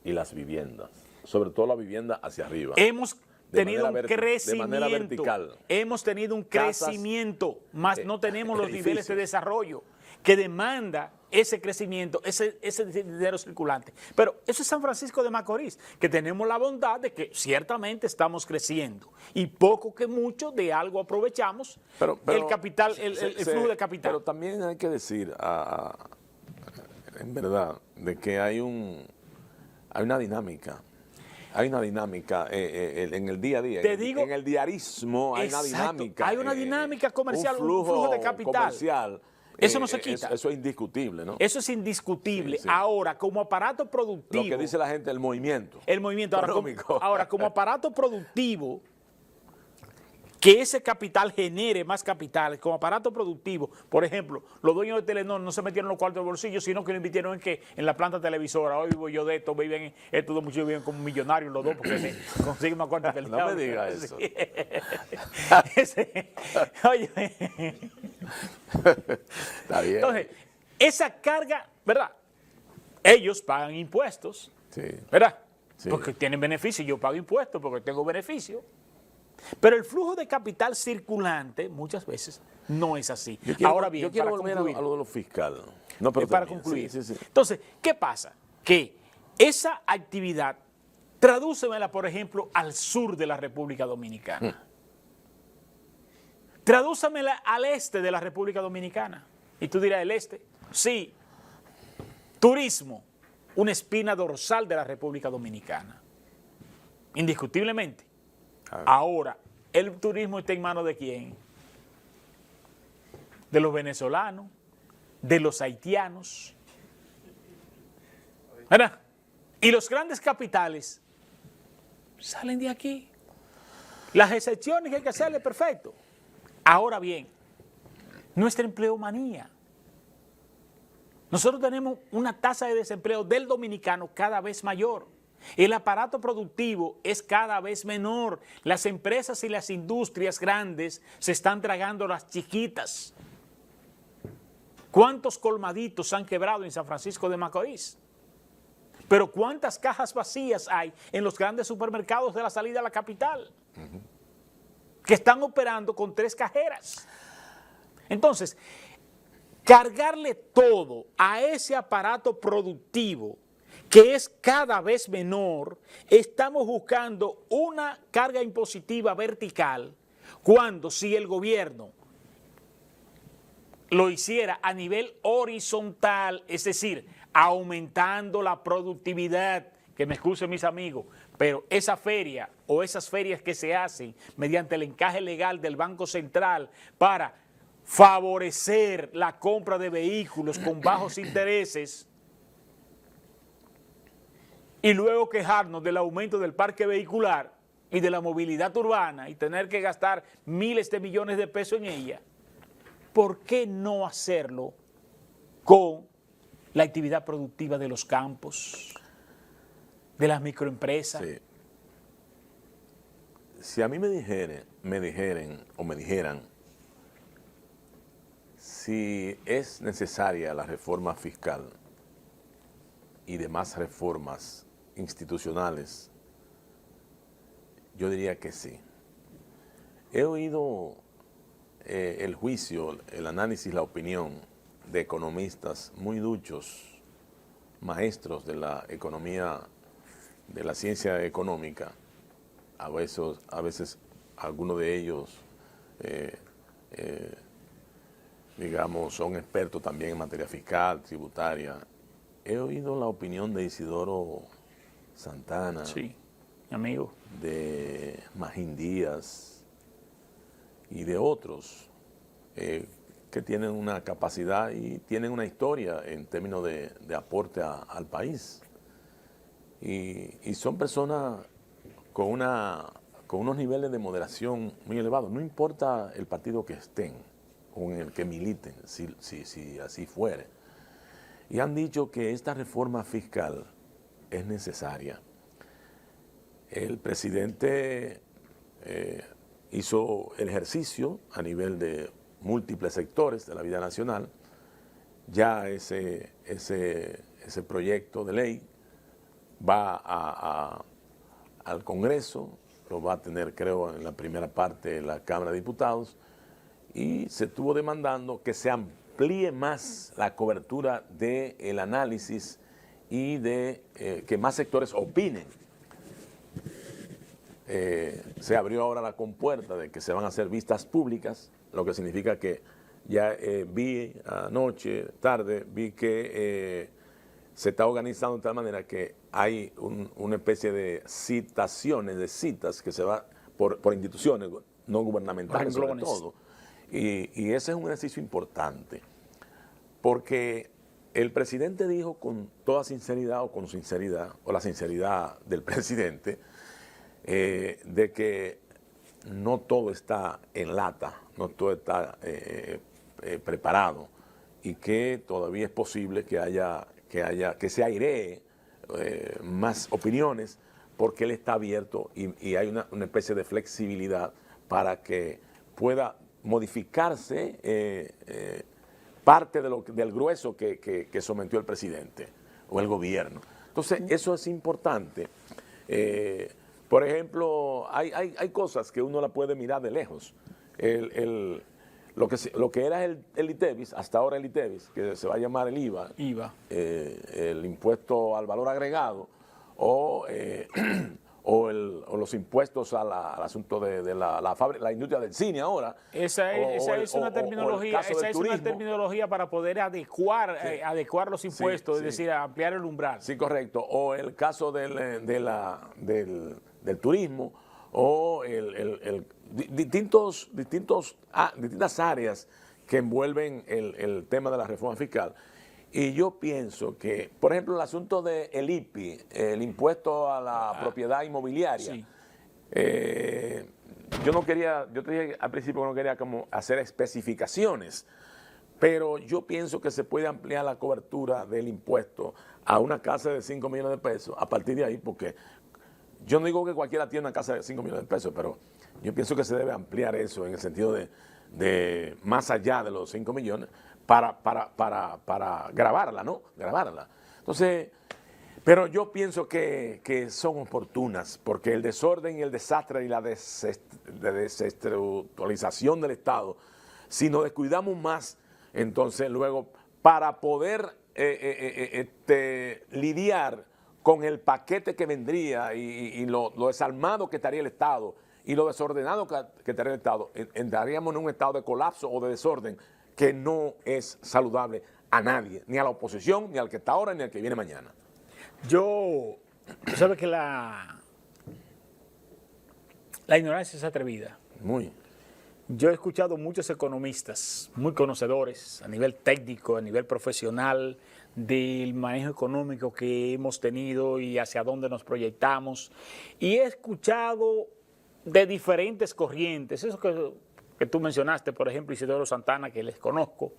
y las viviendas, sobre todo la vivienda hacia arriba. Hemos tenido un crecimiento, de manera vertical. Hemos tenido un crecimiento, más no tenemos los niveles de desarrollo que demanda ese crecimiento, ese dinero circulante. Pero eso es San Francisco de Macorís, que tenemos la bondad de que ciertamente estamos creciendo y poco que mucho de algo aprovechamos el capital, el flujo de capital. Pero también hay que decir, en verdad, de que hay una dinámica. Hay una dinámica en el día a día. Te digo, en el diarismo hay exacto, una dinámica. Hay una dinámica comercial, un flujo de capital. Comercial. Eso no se quita. Eso es indiscutible, ¿no? Eso es indiscutible. Sí, sí. Ahora, como aparato productivo. Lo que dice la gente, el movimiento. El movimiento. Económico. Ahora, como aparato productivo, que ese capital genere más capital, como aparato productivo. Por ejemplo, los dueños de Telenor no se metieron los cuartos del bolsillo, sino que lo invirtieron en ¿qué? En la planta televisora. Hoy vivo yo de esto, viven, estos dos muchachos viven como millonarios los dos, porque se consiguen más cuartos del No me digas eso. Oye. Está bien. Entonces, esa carga, ¿verdad? Ellos pagan impuestos, Sí. ¿verdad? Sí. Porque tienen beneficios, yo pago impuestos porque tengo beneficios. Pero el flujo de capital circulante muchas veces no es así. Ahora bien, yo quiero para volver concluir, a lo de lo fiscal. No, pero para termina. concluir. Sí, sí, sí. Entonces, ¿qué pasa? Que esa actividad, tradúcemela, por ejemplo, al sur de la República Dominicana. Tradúcemela al este de la República Dominicana. Y tú dirás, ¿el este? Sí. Turismo. una espina dorsal de la República Dominicana, indiscutiblemente. Ahora, ¿el turismo está en manos de quién? De los venezolanos, de los haitianos, ¿verdad? Y los grandes capitales salen de aquí. Las excepciones que hay que hacerle, perfecto. Ahora bien, nuestra empleomanía. Nosotros tenemos una tasa de desempleo del dominicano cada vez mayor. El aparato productivo es cada vez menor. Las empresas y las industrias grandes se están tragando las chiquitas. ¿Cuántos colmaditos han quebrado en San Francisco de Macorís? Pero ¿cuántas cajas vacías hay en los grandes supermercados de la salida a la capital? Que están operando con 3 cajeras. Entonces, cargarle todo a ese aparato productivo que es cada vez menor, estamos buscando una carga impositiva vertical cuando si el gobierno lo hiciera a nivel horizontal, es decir, aumentando la productividad, que me excusen mis amigos, pero esa feria o esas ferias que se hacen mediante el encaje legal del Banco Central para favorecer la compra de vehículos con bajos intereses y luego quejarnos del aumento del parque vehicular y de la movilidad urbana y tener que gastar miles de millones de pesos en ella, ¿por qué no hacerlo con la actividad productiva de los campos, de las microempresas? Sí. Si a mí me dijeran si es necesaria la reforma fiscal y demás reformas institucionales, yo diría que sí. He oído el juicio, el análisis, la opinión de economistas muy duchos, maestros de la economía, de la ciencia económica. A veces algunos de ellos, digamos, son expertos también en materia fiscal, tributaria. He oído la opinión de Isidoro Santana, Sí, amigo, de Magín Díaz y de otros que tienen una capacidad y tienen una historia en términos de aporte al país. Y son personas con unos niveles de moderación muy elevados. No importa el partido que estén o en el que militen, si así fuere. Y han dicho que esta reforma fiscal es necesaria. El presidente hizo el ejercicio a nivel de múltiples sectores de la vida nacional. Ya ese proyecto de ley va al Congreso, lo va a tener, creo, en la primera parte de la Cámara de Diputados, y se estuvo demandando que se amplíe más la cobertura del análisis y de que más sectores opinen. Se abrió ahora la compuerta de que se van a hacer vistas públicas, lo que significa que ya vi anoche, tarde, vi que se está organizando de tal manera que hay una especie de citaciones, de citas que se va por instituciones no gubernamentales sobre todo. Y ese es un ejercicio importante, porque el presidente dijo con toda sinceridad o con sinceridad, o la sinceridad del presidente, de que no todo está en lata, no todo está preparado y que todavía es posible que se airee más opiniones, porque él está abierto y hay una especie de flexibilidad para que pueda modificarse parte del grueso que sometió el presidente o el gobierno. Entonces, eso es importante. Por ejemplo, hay cosas que uno la puede mirar de lejos. Lo que era el ITEVIS, hasta ahora el ITEVIS, que se va a llamar el IVA. El impuesto al valor agregado, o o los impuestos al asunto de la industria del cine ahora. Esa es una terminología, esa es una terminología para poder adecuar, Sí. adecuar los impuestos, Sí, es sí. decir, ampliar el umbral. Sí, correcto. O el caso del turismo, o distintas áreas que envuelven el tema de la reforma fiscal. Y yo pienso que, por ejemplo, el asunto del IPI, el impuesto a la propiedad inmobiliaria, Sí. yo te dije al principio que no quería como hacer especificaciones, pero yo pienso que se puede ampliar la cobertura del impuesto a una casa de 5 millones de pesos a partir de ahí, porque yo no digo que cualquiera tiene una casa de 5 millones de pesos, pero yo pienso que se debe ampliar eso en el sentido de más allá de los 5 millones para grabarla, ¿no? Grabarla. Entonces, pero yo pienso que son oportunas, porque el desorden y el desastre y la desestructurización del Estado, si nos descuidamos más, entonces luego para poder lidiar con el paquete que vendría y lo desarmado que estaría el Estado y lo desordenado que estaría el Estado, entraríamos en un estado de colapso o de desorden que no es saludable a nadie, ni a la oposición, ni al que está ahora, ni al que viene mañana. Tú sabes que la ignorancia es atrevida. Muy. Yo he escuchado muchos economistas muy conocedores a nivel técnico, a nivel profesional, del manejo económico que hemos tenido y hacia dónde nos proyectamos. Y he escuchado de diferentes corrientes, eso que tú mencionaste, por ejemplo, Isidoro Santana, que les conozco.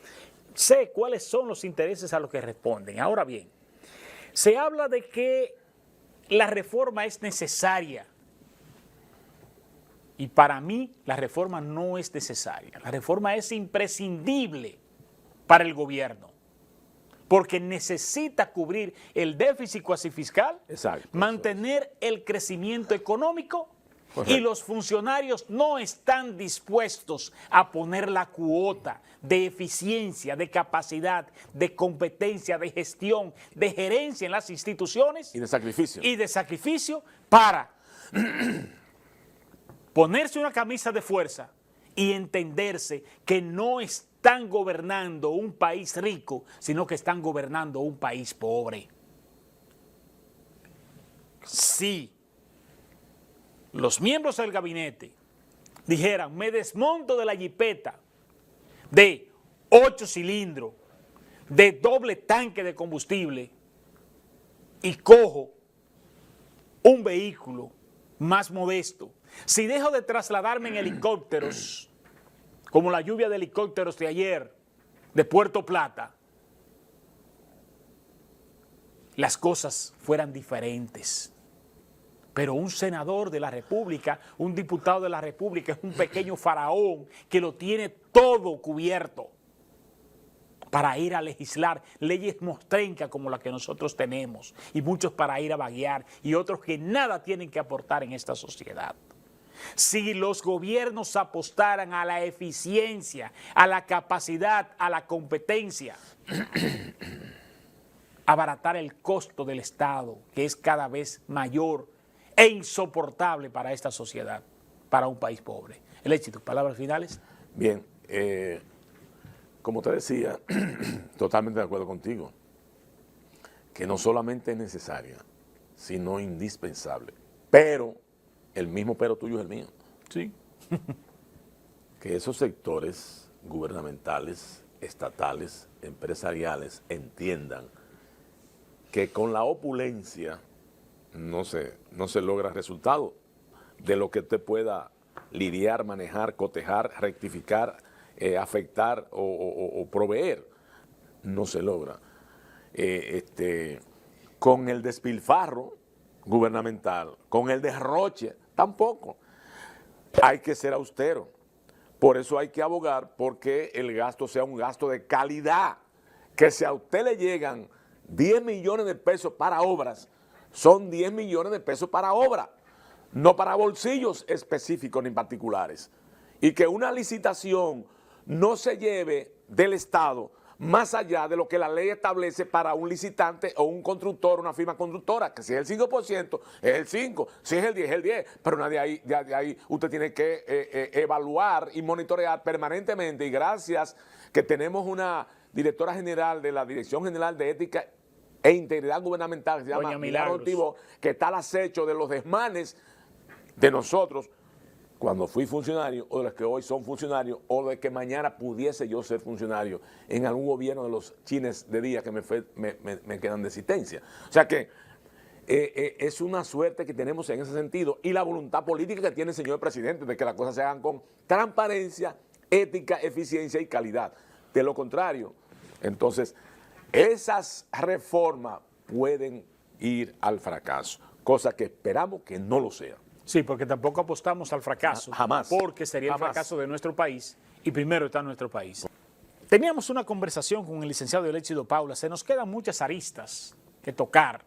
Sé cuáles son los intereses a los que responden. Ahora bien, se habla de que la reforma es necesaria. Y para mí la reforma no es necesaria. La reforma es imprescindible para el gobierno, porque necesita cubrir el déficit cuasi fiscal, Exacto, mantener el crecimiento económico. Correcto. Y los funcionarios no están dispuestos a poner la cuota de eficiencia, de capacidad, de competencia, de gestión, de gerencia en las instituciones Y de sacrificio. y de sacrificio para ponerse una camisa de fuerza y entenderse que no están gobernando un país rico, sino que están gobernando un país pobre. Sí. Los miembros del gabinete dijeran, me desmonto de la jipeta de 8 cilindros, de doble tanque de combustible y cojo un vehículo más modesto. Si dejo de trasladarme en helicópteros, como la lluvia de helicópteros de ayer de Puerto Plata, las cosas fueran diferentes. Pero un senador de la República, un diputado de la República es un pequeño faraón que lo tiene todo cubierto para ir a legislar leyes mostrencas como la que nosotros tenemos y muchos para ir a vaguear y otros que nada tienen que aportar en esta sociedad. Si los gobiernos apostaran a la eficiencia, a la capacidad, a la competencia, abaratar el costo del Estado, que es cada vez mayor e insoportable para esta sociedad, para un país pobre. El éxito, palabras finales. Bien, como te decía, totalmente de acuerdo contigo, que no solamente es necesaria, sino indispensable. Pero, el mismo pero tuyo es el mío. Sí. Que esos sectores gubernamentales, estatales, empresariales, entiendan que con la opulencia no se logra resultado de lo que usted pueda lidiar, manejar, cotejar, rectificar, afectar o proveer. No se logra. Con el despilfarro gubernamental, con el derroche, tampoco. Hay que ser austero. Por eso hay que abogar porque el gasto sea un gasto de calidad. Que si a usted le llegan 10 millones de pesos para obras, son 10 millones de pesos para obra, no para bolsillos específicos ni particulares. Y que una licitación no se lleve del Estado más allá de lo que la ley establece para un licitante o un constructor, una firma constructora, que si es el 5%, es el 5%, si es el 10%, es el 10%, pero nadie de ahí usted tiene que evaluar y monitorear permanentemente, y gracias que tenemos una directora general de la Dirección General de Ética e Integridad Gubernamental, que se llama Milagros Ortiz, que está al acecho de los desmanes de nosotros, cuando fui funcionario, o de los que hoy son funcionarios, o de que mañana pudiese yo ser funcionario en algún gobierno de los chines de día que me quedan de existencia. O sea que es una suerte que tenemos en ese sentido, y la voluntad política que tiene el señor presidente de que las cosas se hagan con transparencia, ética, eficiencia y calidad. De lo contrario, entonces, esas reformas pueden ir al fracaso, cosa que esperamos que no lo sea. Sí, porque tampoco apostamos al fracaso. Jamás. Porque sería el fracaso de nuestro país, y primero está nuestro país. Teníamos una conversación con el licenciado Eléchido Paula. Se nos quedan muchas aristas que tocar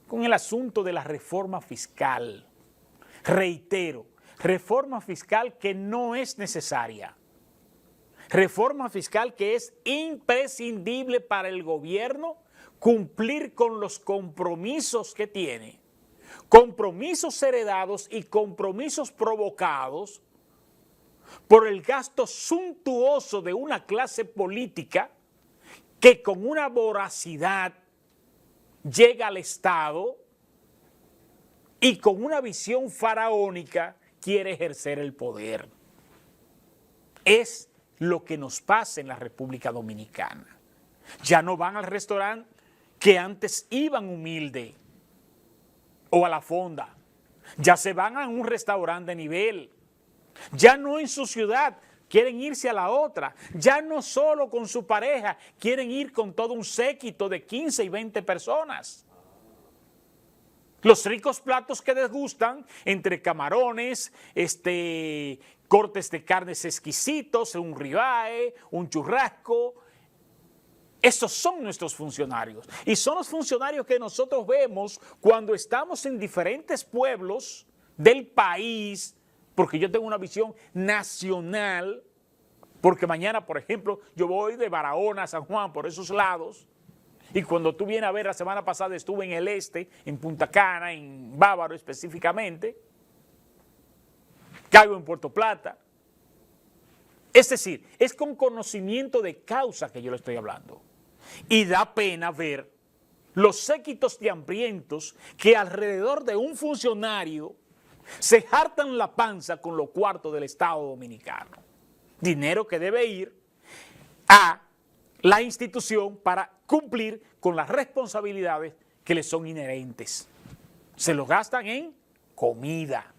con el asunto de la reforma fiscal. Reitero, reforma fiscal que no es necesaria. Reforma fiscal que es imprescindible para el gobierno cumplir con los compromisos que tiene. Compromisos heredados y compromisos provocados por el gasto suntuoso de una clase política que con una voracidad llega al Estado y con una visión faraónica quiere ejercer el poder. Es lo que nos pasa en la República Dominicana. Ya no van al restaurante que antes iban humilde o a la fonda. Ya se van a un restaurante de nivel. Ya no en su ciudad, quieren irse a la otra. Ya no solo con su pareja, quieren ir con todo un séquito de 15 y 20 personas. Los ricos platos que les gustan, entre camarones, cortes de carnes exquisitos, un ribeye, un churrasco. Esos son nuestros funcionarios. Y son los funcionarios que nosotros vemos cuando estamos en diferentes pueblos del país, porque yo tengo una visión nacional, porque mañana, por ejemplo, yo voy de Barahona a San Juan, por esos lados, y cuando tú vienes a ver, la semana pasada estuve en el este, en Punta Cana, en Bávaro específicamente, caigo en Puerto Plata. Es decir, es con conocimiento de causa que yo le estoy hablando. Y da pena ver los séquitos de hambrientos que alrededor de un funcionario se hartan la panza con los cuartos del Estado Dominicano. Dinero que debe ir a la institución para cumplir con las responsabilidades que le son inherentes. Se lo gastan en comida.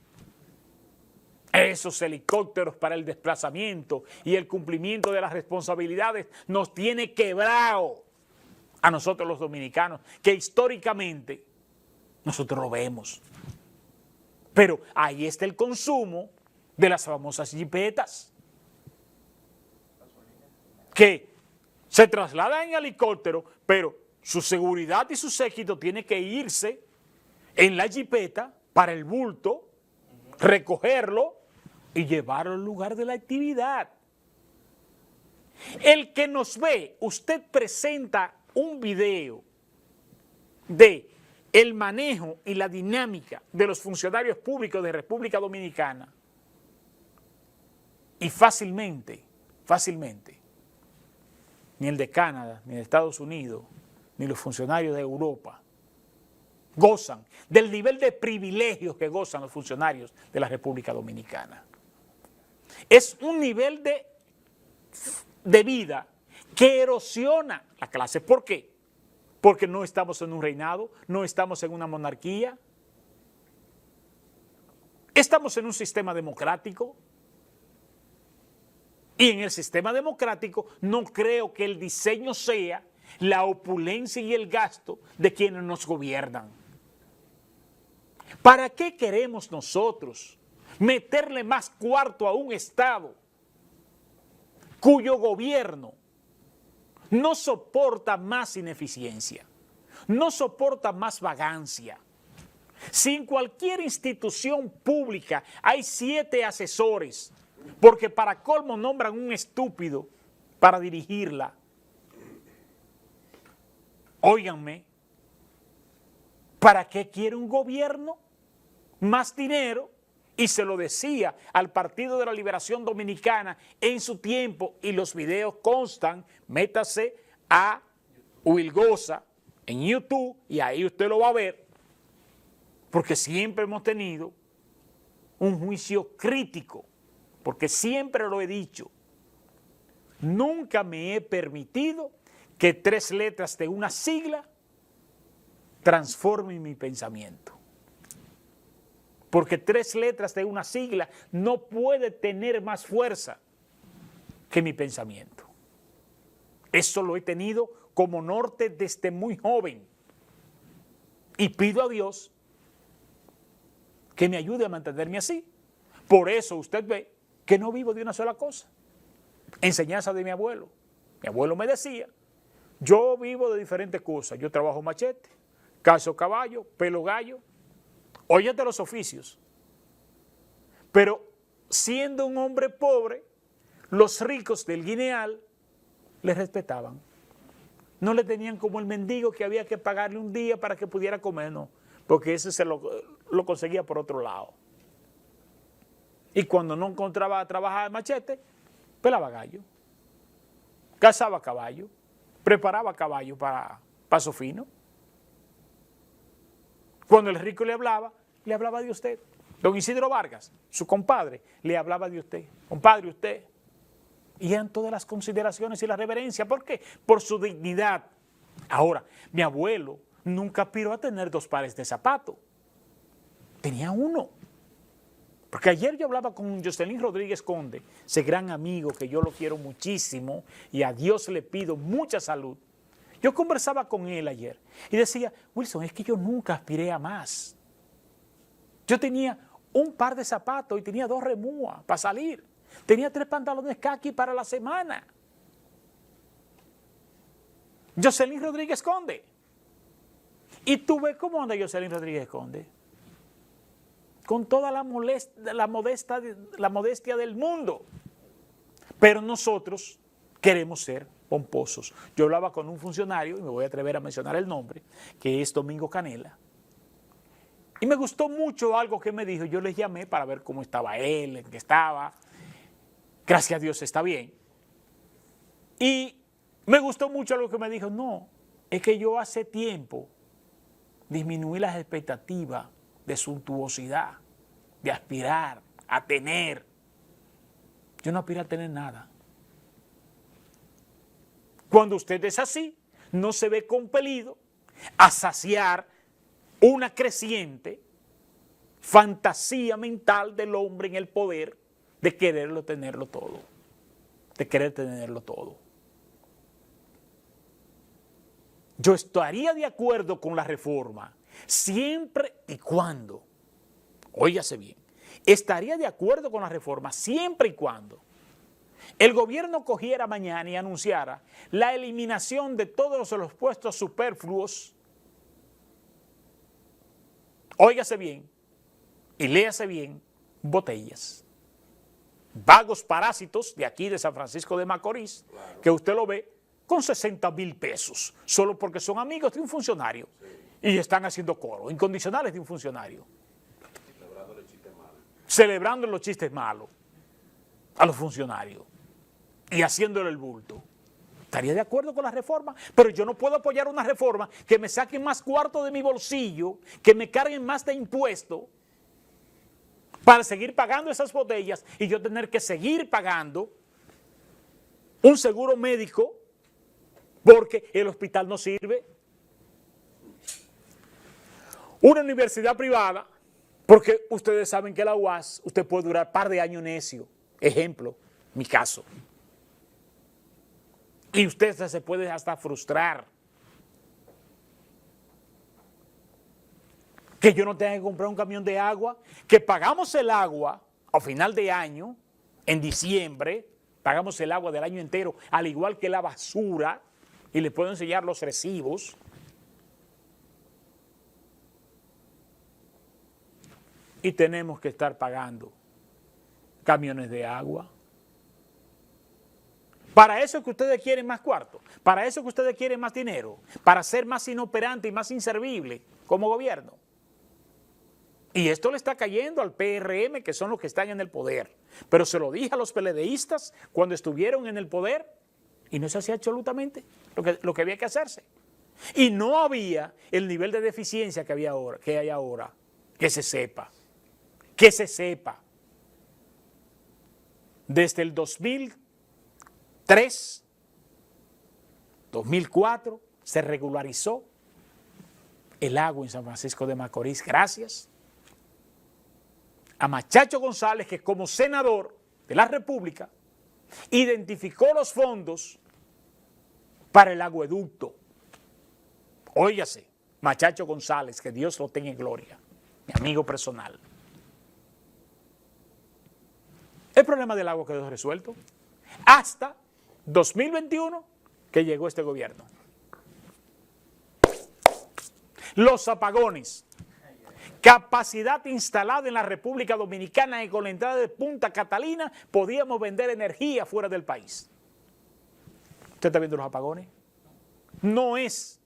Esos helicópteros para el desplazamiento y el cumplimiento de las responsabilidades nos tiene quebrado a nosotros los dominicanos, que históricamente nosotros lo vemos. Pero ahí está el consumo de las famosas jipetas, que se trasladan en helicóptero, pero su seguridad y su séquito tiene que irse en la jipeta para el bulto, recogerlo y llevarlo al lugar de la actividad. El que nos ve, usted presenta un video de el manejo y la dinámica de los funcionarios públicos de República Dominicana y fácilmente, ni el de Canadá, ni de Estados Unidos, ni los funcionarios de Europa gozan del nivel de privilegios que gozan los funcionarios de la República Dominicana. Es un nivel de vida que erosiona la clase. ¿Por qué? Porque no estamos en un reinado, no estamos en una monarquía, estamos en un sistema democrático. Y en el sistema democrático no creo que el diseño sea la opulencia y el gasto de quienes nos gobiernan. ¿Para qué queremos nosotros meterle más cuarto a un Estado cuyo gobierno no soporta más ineficiencia, no soporta más vagancia? Si en cualquier institución pública hay 7 asesores, porque para colmo nombran un estúpido para dirigirla, óiganme, ¿para qué quiere un gobierno más dinero? Y se lo decía al Partido de la Liberación Dominicana en su tiempo, y los videos constan, métase a Wilgosa en YouTube y ahí usted lo va a ver, porque siempre hemos tenido un juicio crítico, porque siempre lo he dicho, nunca me he permitido que 3 letras de una sigla transformen mi pensamiento. Porque 3 letras de una sigla no puede tener más fuerza que mi pensamiento. Eso lo he tenido como norte desde muy joven. Y pido a Dios que me ayude a mantenerme así. Por eso usted ve que no vivo de una sola cosa. Enseñanza de mi abuelo. Mi abuelo me decía, yo vivo de diferentes cosas. Yo trabajo machete, cazo caballo, pelo gallo. Óyete los oficios. Pero siendo un hombre pobre, los ricos del Guineal le respetaban. No le tenían como el mendigo que había que pagarle un día para que pudiera comer, no. Porque ese se lo conseguía por otro lado. Y cuando no encontraba trabajar de machete, pelaba gallo, cazaba caballo, preparaba caballo para paso fino. Cuando el rico le hablaba de usted. Don Isidro Vargas, su compadre, le hablaba de usted. Compadre, usted. Y eran todas las consideraciones y la reverencia. ¿Por qué? Por su dignidad. Ahora, mi abuelo nunca aspiró a tener 2 pares de zapatos. Tenía uno. Porque ayer yo hablaba con Jocelyn Rodríguez Conde, ese gran amigo que yo lo quiero muchísimo y a Dios le pido mucha salud. Yo conversaba con él ayer y decía, Wilson, es que yo nunca aspiré a más. Yo tenía un par de zapatos y tenía 2 remúas para salir. Tenía 3 pantalones caqui para la semana. Jocelyn Rodríguez Conde. ¿Y tú ves cómo anda Jocelyn Rodríguez Conde? Con toda la modestia del mundo. Pero nosotros queremos ser pomposos. Yo hablaba con un funcionario, y me voy a atrever a mencionar el nombre, que es Domingo Canela. Y me gustó mucho algo que me dijo. Yo les llamé para ver cómo estaba él, en qué estaba. Gracias a Dios está bien. Y me gustó mucho algo que me dijo. No, es que yo hace tiempo disminuí las expectativas de suntuosidad, de aspirar a tener. Yo no aspiro a tener nada. Cuando usted es así, no se ve compelido a saciar una creciente fantasía mental del hombre en el poder de quererlo tenerlo todo, de querer tenerlo todo. Yo estaría de acuerdo con la reforma siempre y cuando, óigase bien, estaría de acuerdo con la reforma siempre y cuando el gobierno cogiera mañana y anunciara la eliminación de todos los puestos superfluos. Óigase bien y léase bien, botellas. Vagos parásitos de aquí de San Francisco de Macorís, claro, que usted lo ve con 60,000 pesos, solo porque son amigos de un funcionario, sí, y están haciendo coro, incondicionales de un funcionario. Celebrando los chistes malos a los funcionarios y haciéndole el bulto. Estaría de acuerdo con la reforma, pero yo no puedo apoyar una reforma que me saquen más cuarto de mi bolsillo, que me carguen más de impuestos para seguir pagando esas botellas y yo tener que seguir pagando un seguro médico porque el hospital no sirve, una universidad privada, porque ustedes saben que la UAS usted puede durar un par de años necio, ejemplo, mi caso. Y usted se puede hasta frustrar. Que yo no tenga que comprar un camión de agua, que pagamos el agua a final de año, en diciembre, pagamos el agua del año entero, al igual que la basura, y les puedo enseñar los recibos. Y tenemos que estar pagando camiones de agua, Para eso es que ustedes quieren más cuartos, para eso es que ustedes quieren más dinero, para ser más inoperante y más inservible como gobierno. Y esto le está cayendo al PRM, que son los que están en el poder. Pero se lo dije a los PLDistas cuando estuvieron en el poder y no se hacía absolutamente lo que había que hacerse. Y no había el nivel de deficiencia que hay ahora, que se sepa. Que se sepa. Desde el 2003, 2004, se regularizó el agua en San Francisco de Macorís, gracias a Machacho González, que como senador de la República identificó los fondos para el acueducto. Óigase, Machacho González, que Dios lo tenga en gloria, mi amigo personal. El problema del agua quedó resuelto hasta 2021, que llegó este gobierno. Los apagones, capacidad instalada en la República Dominicana, y con la entrada de Punta Catalina podíamos vender energía fuera del país. ¿Usted está viendo los apagones? No es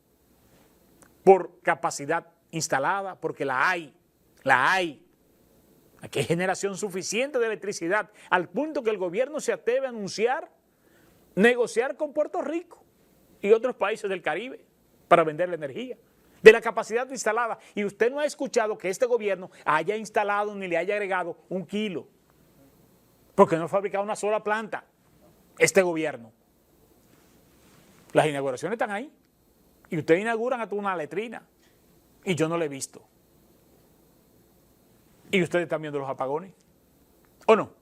por capacidad instalada, porque la hay. Aquí hay generación suficiente de electricidad, al punto que el gobierno se atreve a anunciar, negociar con Puerto Rico y otros países del Caribe para vender la energía, de la capacidad instalada. Y usted no ha escuchado que este gobierno haya instalado ni le haya agregado un kilo, porque no ha fabricado una sola planta este gobierno. Las inauguraciones están ahí, y ustedes inauguran hasta una letrina, y yo no la he visto. ¿Y ustedes están viendo los apagones? ¿O no?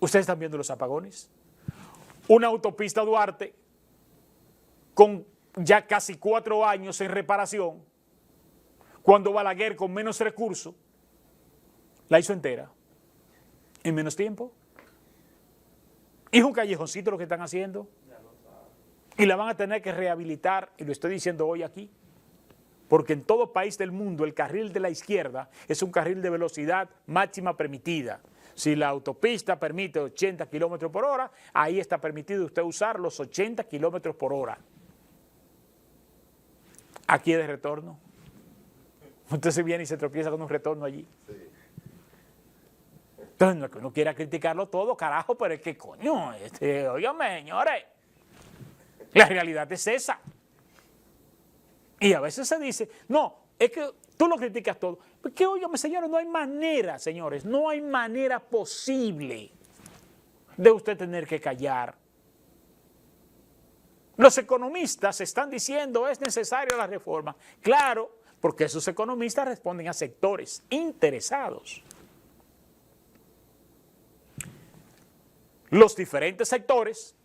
¿Ustedes están viendo los apagones? Una autopista Duarte con ya casi 4 años en reparación, cuando Balaguer con menos recursos la hizo entera en menos tiempo. Y es un callejoncito lo que están haciendo. Y la van a tener que rehabilitar, y lo estoy diciendo hoy aquí, porque en todo país del mundo el carril de la izquierda es un carril de velocidad máxima permitida. Si la autopista permite 80 kilómetros por hora, ahí está permitido usted usar los 80 kilómetros por hora. Aquí es de retorno. Usted se viene y se tropieza con un retorno allí. Entonces, no es que uno quiera criticarlo todo, carajo, pero es que coño, óigame, señores, la realidad es esa. Y a veces se dice, no, es que tú lo criticas todo. Porque, óigame, señores, no hay manera, señores, no hay manera posible de usted tener que callar. Los economistas están diciendo, es necesaria la reforma. Claro, porque esos economistas responden a sectores interesados. Los diferentes sectores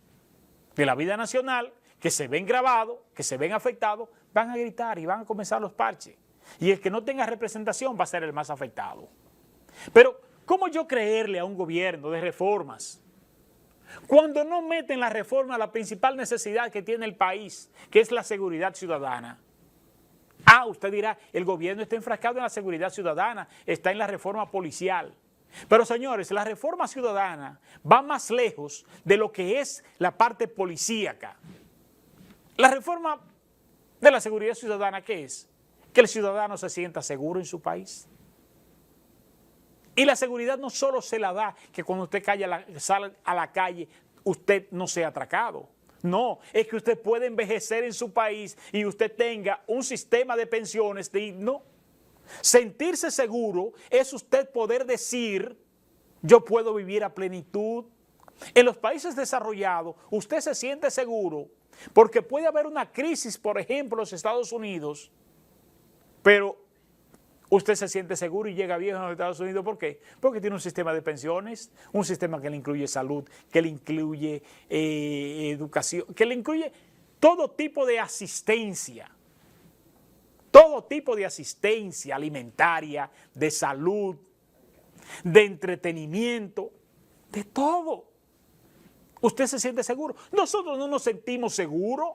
de la vida nacional que se ven grabados, que se ven afectados, van a gritar y van a comenzar los parches. Y el que no tenga representación va a ser el más afectado. Pero, ¿cómo yo creerle a un gobierno de reformas cuando no meten la reforma a la principal necesidad que tiene el país, que es la seguridad ciudadana? Ah, usted dirá, el gobierno está enfrascado en la seguridad ciudadana, está en la reforma policial. Pero, señores, la reforma ciudadana va más lejos de lo que es la parte policíaca. La reforma de la seguridad ciudadana, ¿qué es? Que el ciudadano se sienta seguro en su país. Y la seguridad no solo se la da que cuando usted sale a la calle usted no sea atracado. No, es que usted puede envejecer en su país y usted tenga un sistema de pensiones digno. Sentirse seguro es usted poder decir, yo puedo vivir a plenitud. En los países desarrollados usted se siente seguro porque puede haber una crisis, por ejemplo, en los Estados Unidos, pero usted se siente seguro y llega viejo en los Estados Unidos. ¿Por qué? Porque tiene un sistema de pensiones, un sistema que le incluye salud, que le incluye educación, que le incluye todo tipo de asistencia. Todo tipo de asistencia alimentaria, de salud, de entretenimiento, de todo. Usted se siente seguro. Nosotros no nos sentimos seguros,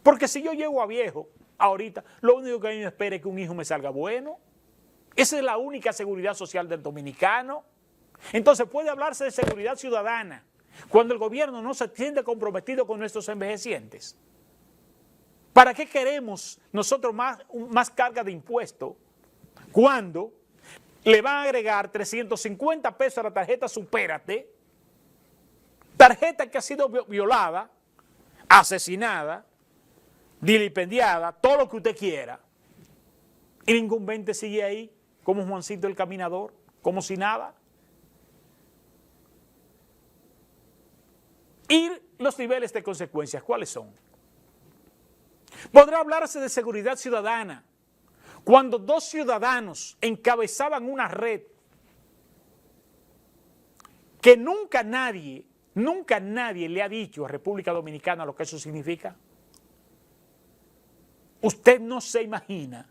porque si yo llego a viejo, ahorita, lo único que a mí me espera es que un hijo me salga bueno. Esa es la única seguridad social del dominicano. Entonces puede hablarse de seguridad ciudadana cuando el gobierno no se siente comprometido con nuestros envejecientes. ¿Para qué queremos nosotros más carga de impuestos cuando le van a agregar 350 pesos a la tarjeta Supérate, tarjeta que ha sido violada, asesinada, vilipendiada, todo lo que usted quiera, y ningún 20 sigue ahí como Juancito el Caminador, como si nada? Y los niveles de consecuencias, ¿cuáles son? Podrá hablarse de seguridad ciudadana cuando dos ciudadanos encabezaban una red que nunca nadie le ha dicho a República Dominicana lo que eso significa. Usted no se imagina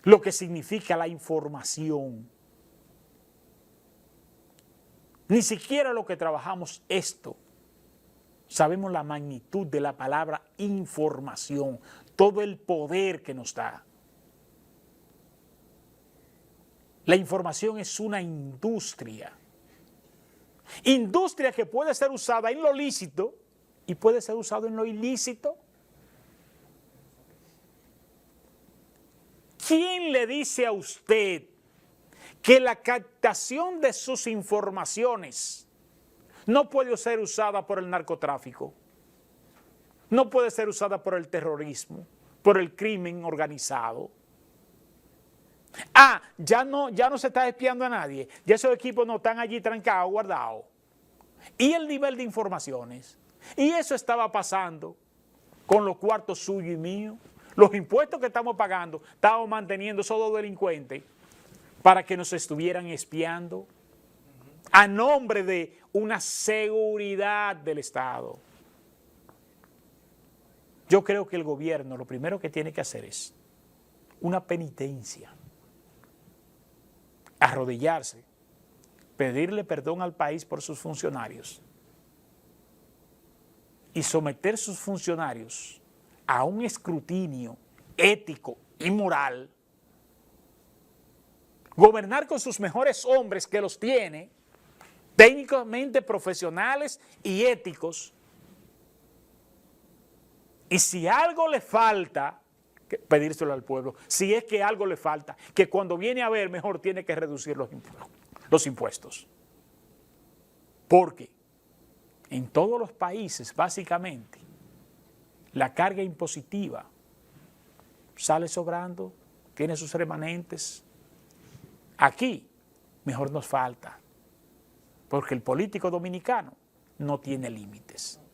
lo que significa la información. Ni siquiera lo que trabajamos esto sabemos la magnitud de la palabra información, todo el poder que nos da. La información es una industria. Industria que puede ser usada en lo lícito y puede ser usada en lo ilícito. ¿Quién le dice a usted que la captación de sus informaciones no puede ser usada por el narcotráfico? No puede ser usada por el terrorismo, por el crimen organizado. Ya no se está espiando a nadie, ya esos equipos no están allí trancados, guardados. Y el nivel de informaciones. Y eso estaba pasando con los cuartos suyos y míos. Los impuestos que estamos pagando, estamos manteniendo esos dos delincuentes para que nos estuvieran espiando a nombre de una seguridad del Estado. Yo creo que el gobierno lo primero que tiene que hacer es una penitencia, arrodillarse, pedirle perdón al país por sus funcionarios y someter sus funcionarios a un escrutinio ético y moral, gobernar con sus mejores hombres que los tiene, técnicamente profesionales y éticos, y si algo le falta, pedírselo al pueblo, si es que algo le falta, que cuando viene a ver mejor tiene que reducir los impuestos. Porque en todos los países básicamente la carga impositiva sale sobrando, tiene sus remanentes. Aquí mejor nos falta, porque el político dominicano no tiene límites.